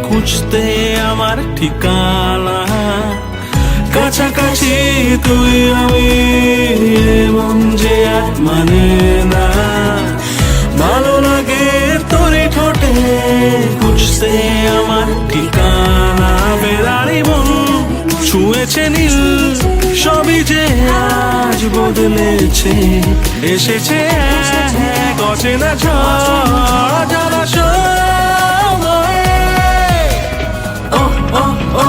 Speaker 2: খুঁজতে আমার ঠিকানা। কাছাকাছি তুই আমি মন যে আর মানে না, ভালো লাগে তোরই ঠোঁটে খুঁজতে আমার ঠিকানা। বেড়ারি মন ছুঁয়েছে নীল, সবই যে আজ বদলেছে, এসেছে এক অচেনা ঝড় জলাশয়ে। ও ও ও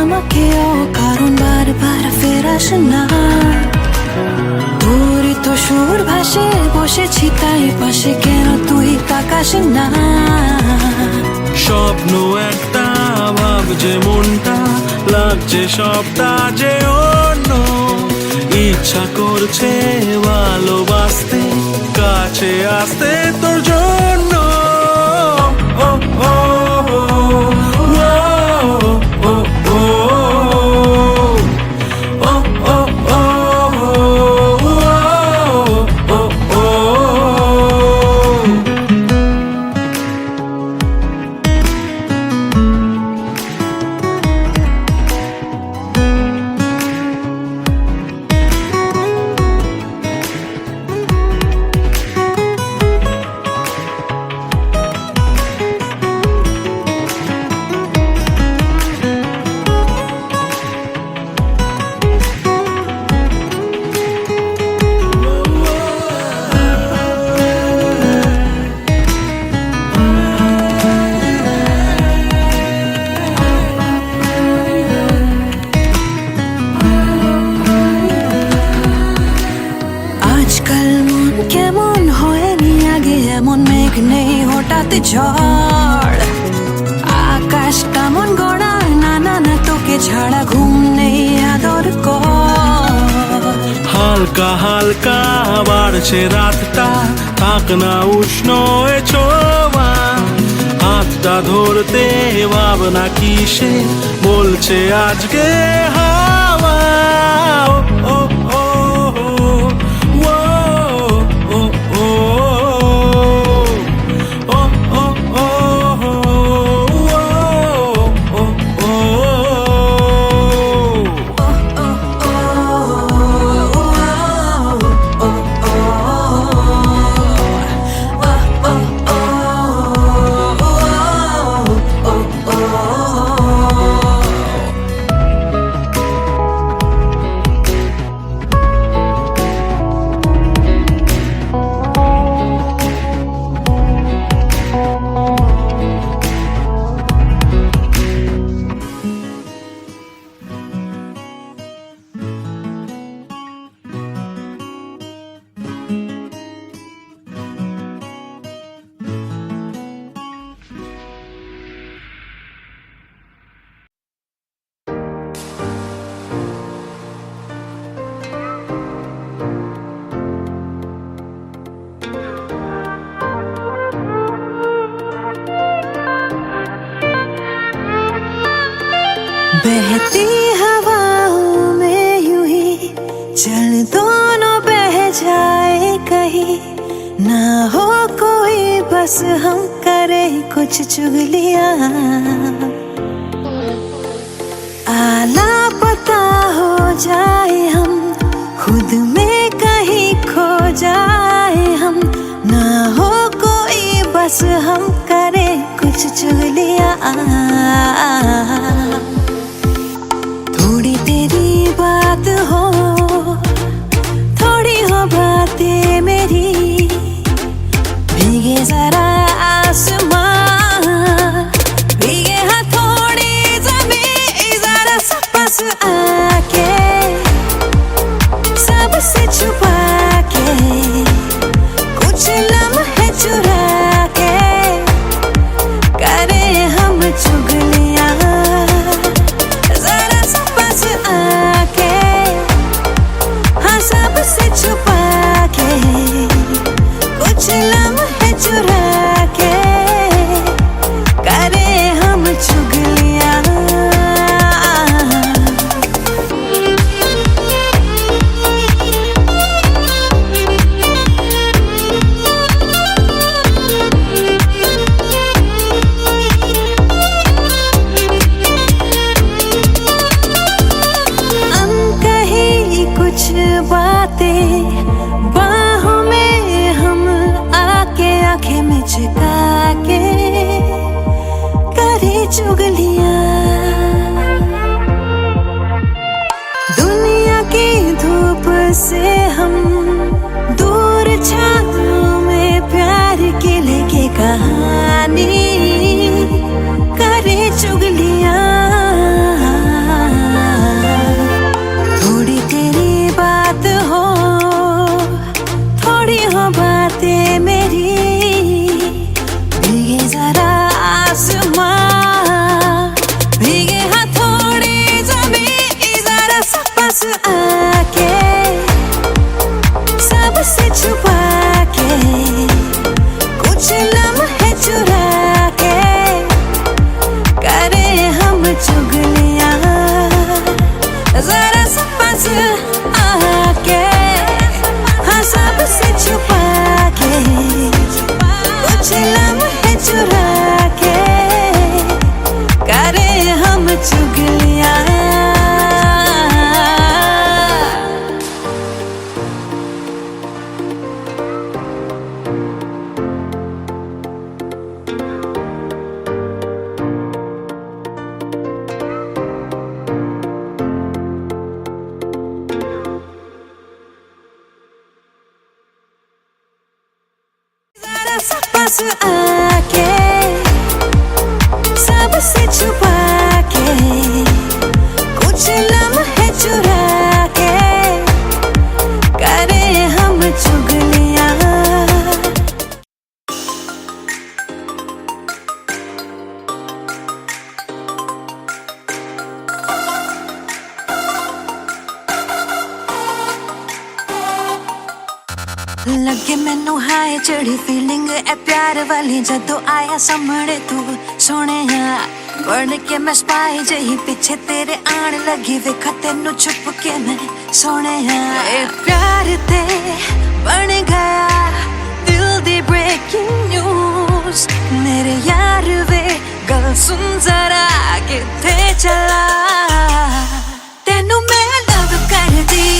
Speaker 1: আমাকে অকারণ বারবার ফেরাস না তোরই তো সুর ভাসে বসেছি তাই পাশে কেন তুই তাকাস না
Speaker 2: স্বপ্ন একটা ভাবছে মনটা লাগছে সবটা যে অন্য ইচ্ছা করছে ভালোবাসতে কাছে আসতে তোর জন্য ও ও
Speaker 1: কেমন হয়নি আগে এমন মেঘ নেই হঠাৎ ঝড় আকাশ কেমন গড়া না না না তোকে ছাড়া ঘুম নেই আদর কর
Speaker 2: হালকা হালকা বাড়ছে রাতটা থাক না উষ্ণ এ ছোঁয়া হাতটা ধরতে ভাবনা কিসে বলছে আজকে হাওয়া ও ও
Speaker 1: बहती हवाओं में यूं ही चल दोनों बह जाए कहीं ना हो कोई बस हम करे कुछ चुगलियां आला पता हो जाए हम खुद में कहीं खो जाए हम ना हो कोई बस हम करे कुछ चुगलियां थोड़ी तेरी बात हो थोड़ी हो बातें मेरी भीगे जरा आसमां भीगे थोड़ी ज़मीं जरा सा पास आके सबसे छुपा के कुछ लम्हे चुरा के करे हम चुगलियां सबसे छुपा के कुछ लम्हे चुरा के करे हम चुगलियां बाहों में हम आके आंखें में छिपा के करे चुगलियां दुनिया की धूप से हम दूर छाँव में प्यार की लेके कहानी करे चुगलियां चुगलियां। जरा सा पास आके सबसे छुपा के कुछ लम्हे चुरा के करे हम चुगलियां। लगे मैनू हाय चढ़ी फीलिंग ए प्यार वाली जदों आया सामने तू सोने बढ़ के मैं स्पाई जही पीछे तेरे आन लगी वेखा तेनू छुप के मैं सोने ए प्यार ते बन गया दिल दी ब्रेकिंग न्यूज मेरे यार वे गल सुन जरा किथे चला तेनू मैं लव कर दी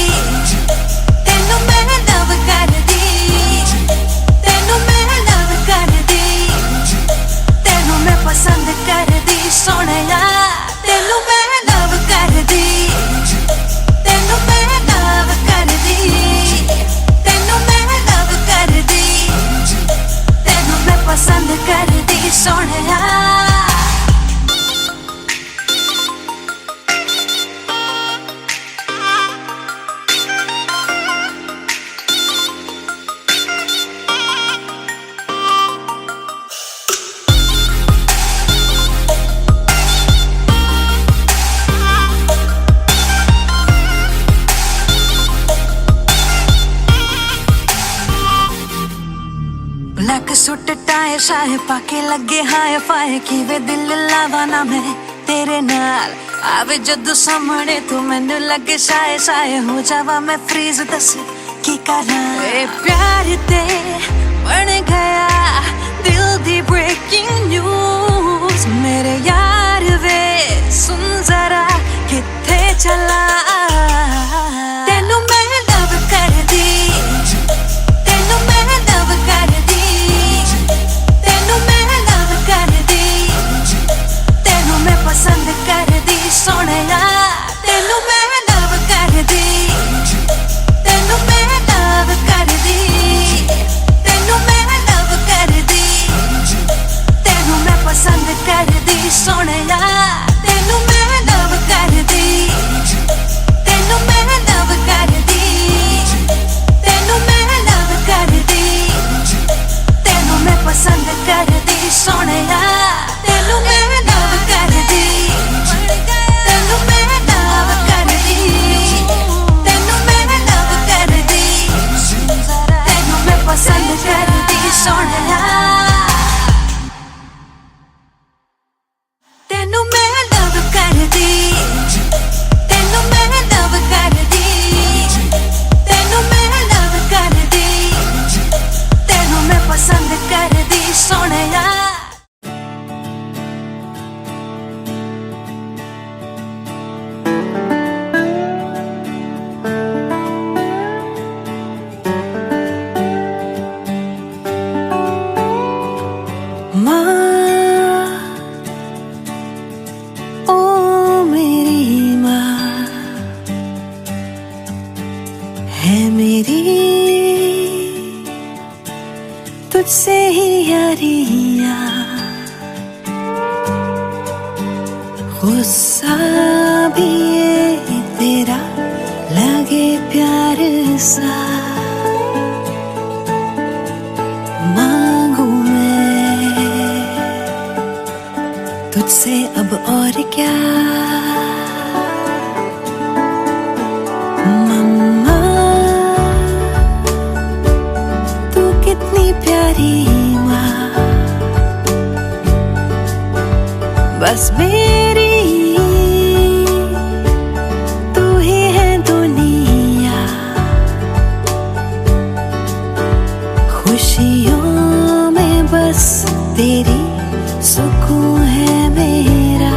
Speaker 1: तेनू मैं लव कर दी तेनू मैं लव कर दी तेनू मैं पसंद कर दी सोनिया तेनू मैं लव कर दी तेनू मैं लव कर दी तेनू मैं लव कर दी तेनू मैं पसंद कर दी Sonia. Black suit tie Shah पाके लगे हाय फाय किवे दिल लावा ना मैं तेरे नाल आवे जदों सामने तू मैनू लगे शाये शाये हो जावा मैं फ्रीज दस की करा ए प्यार ते बन गया दिल दी ब्रेकिंग न्यूज मेरे यार वे सुन जरा किथे चला तेनू मैं लव कर दी तेनू मैं लव कर दी तेनू मैं लव कर दी तेनू मैं पसंद कर दी सोनिया तेनू मैं लव कर दी तेनू मैं लव कर दी तेनू मैं लव कर दी तेनू मैं पसंद कर दी सोनिया तेनू मैं लव कर दी तेनू मैं लव कर दी तेनू मैं लव कर दी तेनू मैं पसंद कर दी सोनिया तेनू मैं लव कर दी तेनू मैं लव कर दी तेनू मैं लव कर दी तेनू मैं पसंद कर दी सोनिया तेनू मैं लव कर दी तेनू मैं लव कर दी तेनू मैं लव कर दी तेनू मैं पसंद कर दी सोनिया। तुझसे ही यारियां गुस्सा भी ये तेरा लगे प्यार सा मांगू मैं तुझसे अब और क्या प्यारी माँ बस मेरी तू ही है दुनिया खुशियों में बस तेरी सुकून है मेरा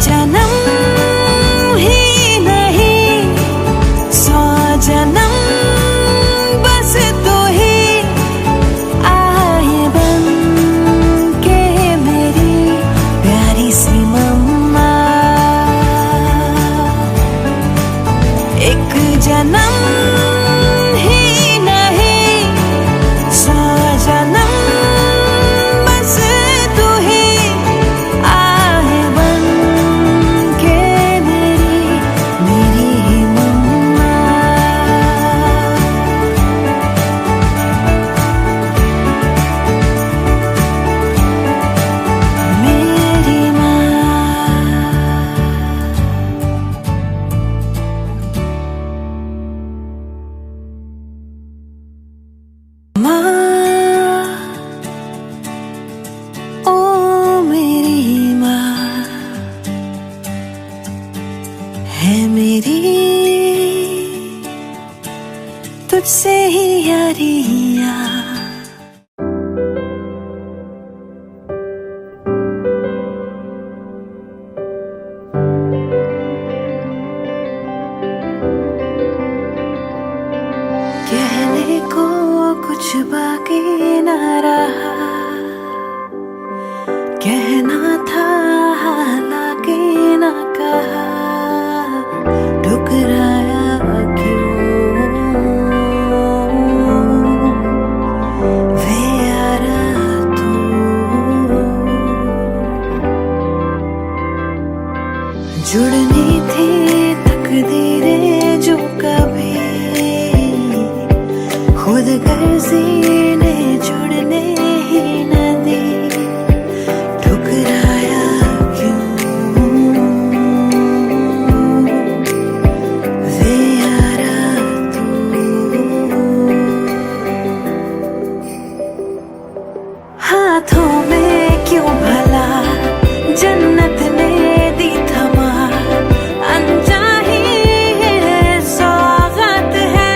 Speaker 1: जन्म ही नहीं 100 जन्म बस तू ही आए बन के मेरी प्यारी सी मम्मा। एक जन्म ही नहीं 100 जन्म बस तू ही आए बन के मेरी ही मम्मा। मेरी माँ। माँ, ओ मेरी माँ है मेरी, तुझसे ही यारियाँ। कहने को कुछ बाकी न रहा, कहना था हालांकि न कहा। ठुकराया क्यों वे यारा तू। जुड़नी थी तकदीरें जो कभी खुद गर्जी ने जुड़ने ही न दी। ठुकराया क्यों वे यारा तू। हाथों में क्यों भला जन्नत ने दी थमा। अनचाही सौगात है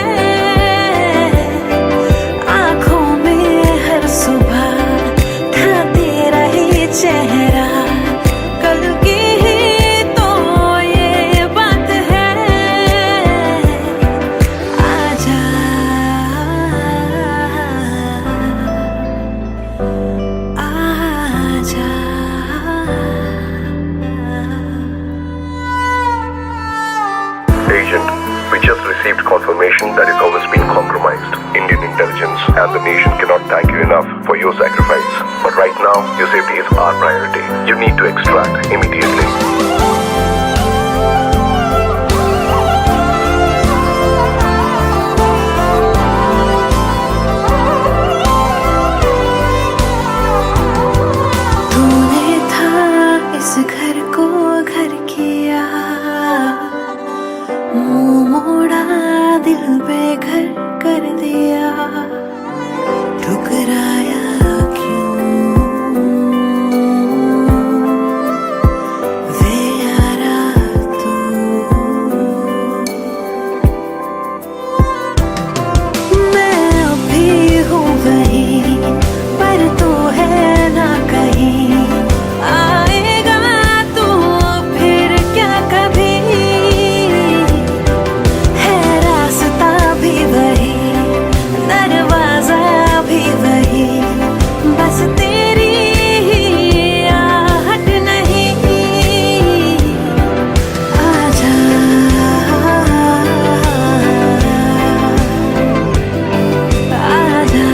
Speaker 1: आँखों में हर सुबह ढाते रहे चेहरा। कल की ही तो ये बात है। आजा आजा।
Speaker 3: Agent, we just received confirmation that his home has been compromised. Indian intelligence and the nation cannot thank you enough for your sacrifice. But right now, your safety is our priority. You need to extract immediately.
Speaker 1: तूने था इस घर को घर किया, मुंह मोड़ा दिल बेघर कर दिया। ठुकराया क्यों वे यारा तू। मैं अभी हूँ वही पर तू है ना कहीं। आएगा तू फिर क्या कभी। है रास्ता भी वही दरवाजा भी वही, बस तेरी ही आहट नहीं। आजा आजा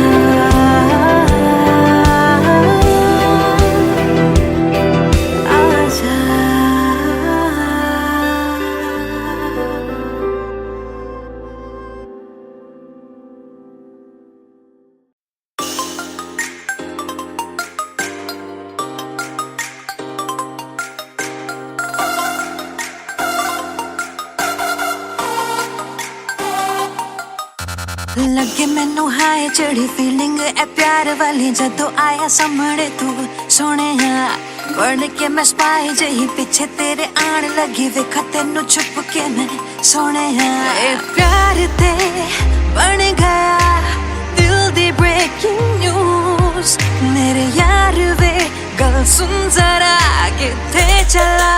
Speaker 1: आजा। लगे मैनू हाय चढ़ी फीलिंग ए प्यार वाली जदों आया सामने तू सोने। पढ़ के मैं स्पाई जही पीछे तेरे आन लगी वेखा तेनू छुप के मैं सोने। ए प्यार ते बन गया दिल दी ब्रेकिंग न्यूज। मेरे यार वे गल सुन जरा किथे चला।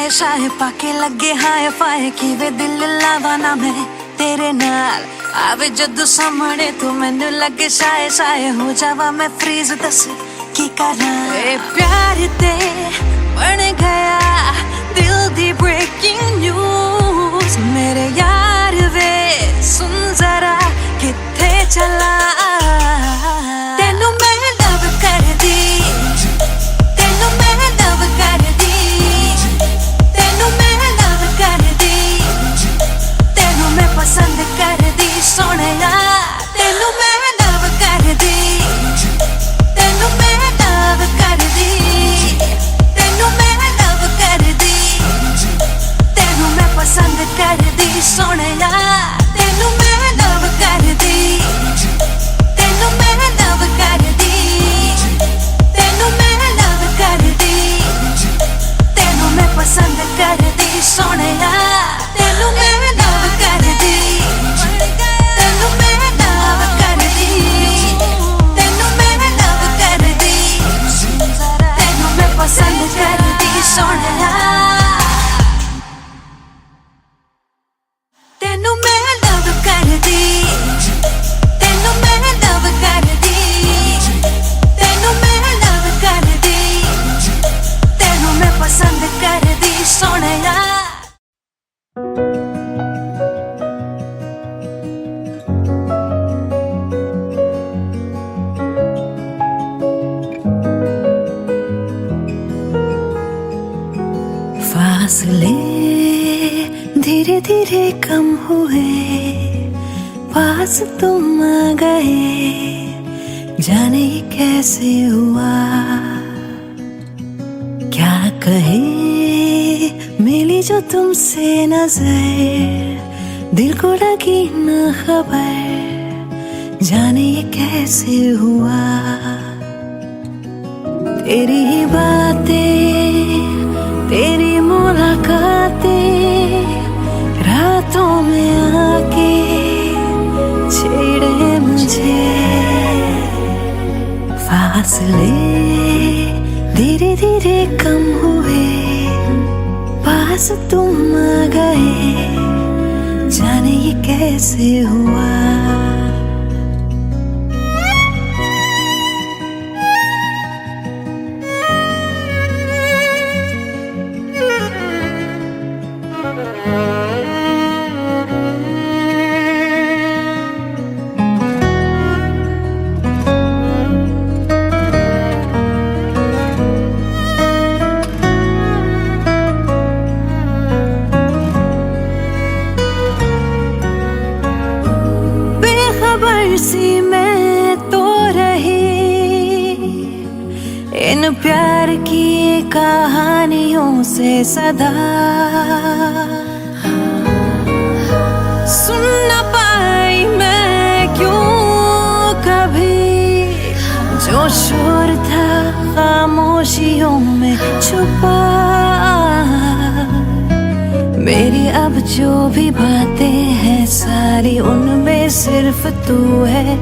Speaker 1: शाये शाये पाके लगे हाय फाय किवे दिल लावा ना मैं तेरे नाल आवे जदू सामने तू मैनू लगे शाये शाये हो जावा मैं फ्रीज दस की करा ए प्यार ते बन गया दिल दी ब्रेकिंग न्यूज मेरे यार वे सुन जरा किथे चला तेनू मैं लव कर दी तेनू मैं लव कर दी तेनू मैं लव कर दी तेनू मैं पसंद कर दी सोहणिया तेनू मैं लव कर दी तेनू मैं लव कर दी तेनू मैं लव कर दी तेनू मैं पसंद कर दी सोहणिया तेनू मैं लव कर दी तेनू मैं लव कर दी तेनू मैं लव कर दी तेनू मैं पसंद कर दी सोहणिया तेनू मैं लव कर दी तेनू मैं लव कर दी तेनू मैं लव कर दी तेनू मैं पसंद कर दी सोहणिया तेनू मैं लव कर दी तेनू मैं लव कर दी तेनू मैं लव कर दी तेनू मैं पसंद कर दी सोहणिया फासले धीरे धीरे कम हुए पास तुम आ गए जाने ये कैसे हुआ क्या कहे मिली जो तुमसे नजर दिल को लगी न खबर जाने ये कैसे हुआ तेरी ही बातें तेरी मुलाकातें रातों में आके छेड़े मुझे फासले धीरे धीरे कम हुए पास तुम आ गए जाने ये कैसे हुआ सी मैं तो रही इन प्यार की कहानियों से सदा सुन न पाई मैं क्यों कभी जो शोर था खामोशियों में छुपा मेरी अब जो भी बातें हैं सारी उनमें सिर्फ तू है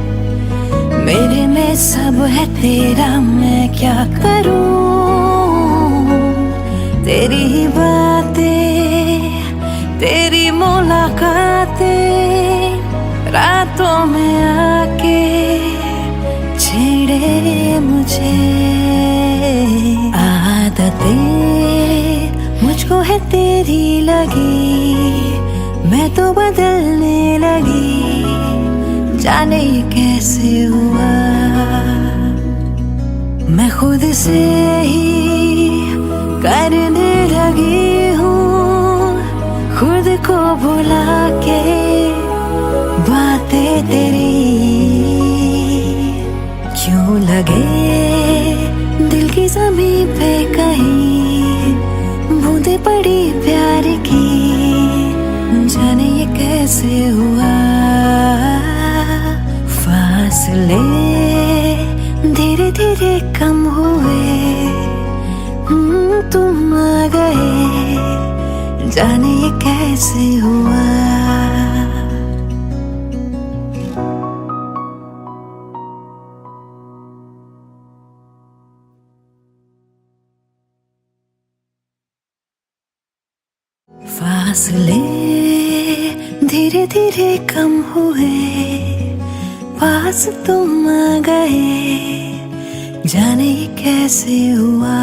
Speaker 1: मेरे में सब है तेरा मैं क्या करूं तेरी ही बातें तेरी मुलाकातें रातों में आके छेड़े मुझे आदतें मुझको है तेरी लगी मैं तो बदलने लगी जाने ये कैसे हुआ मैं खुद से ही करने लगी हूँ खुद को भुला के बातें तेरी क्यों लगे दिल की ज़मीं पे कहीं बूंदे पड़ी प्यार की जाने ये कैसे हुआ फासले धीरे धीरे कम हुए तुम आ गए जाने ये कैसे हुआ फासले धीरे धीरे कम हुए, पास तुम आ गए, जाने कैसे हुआ।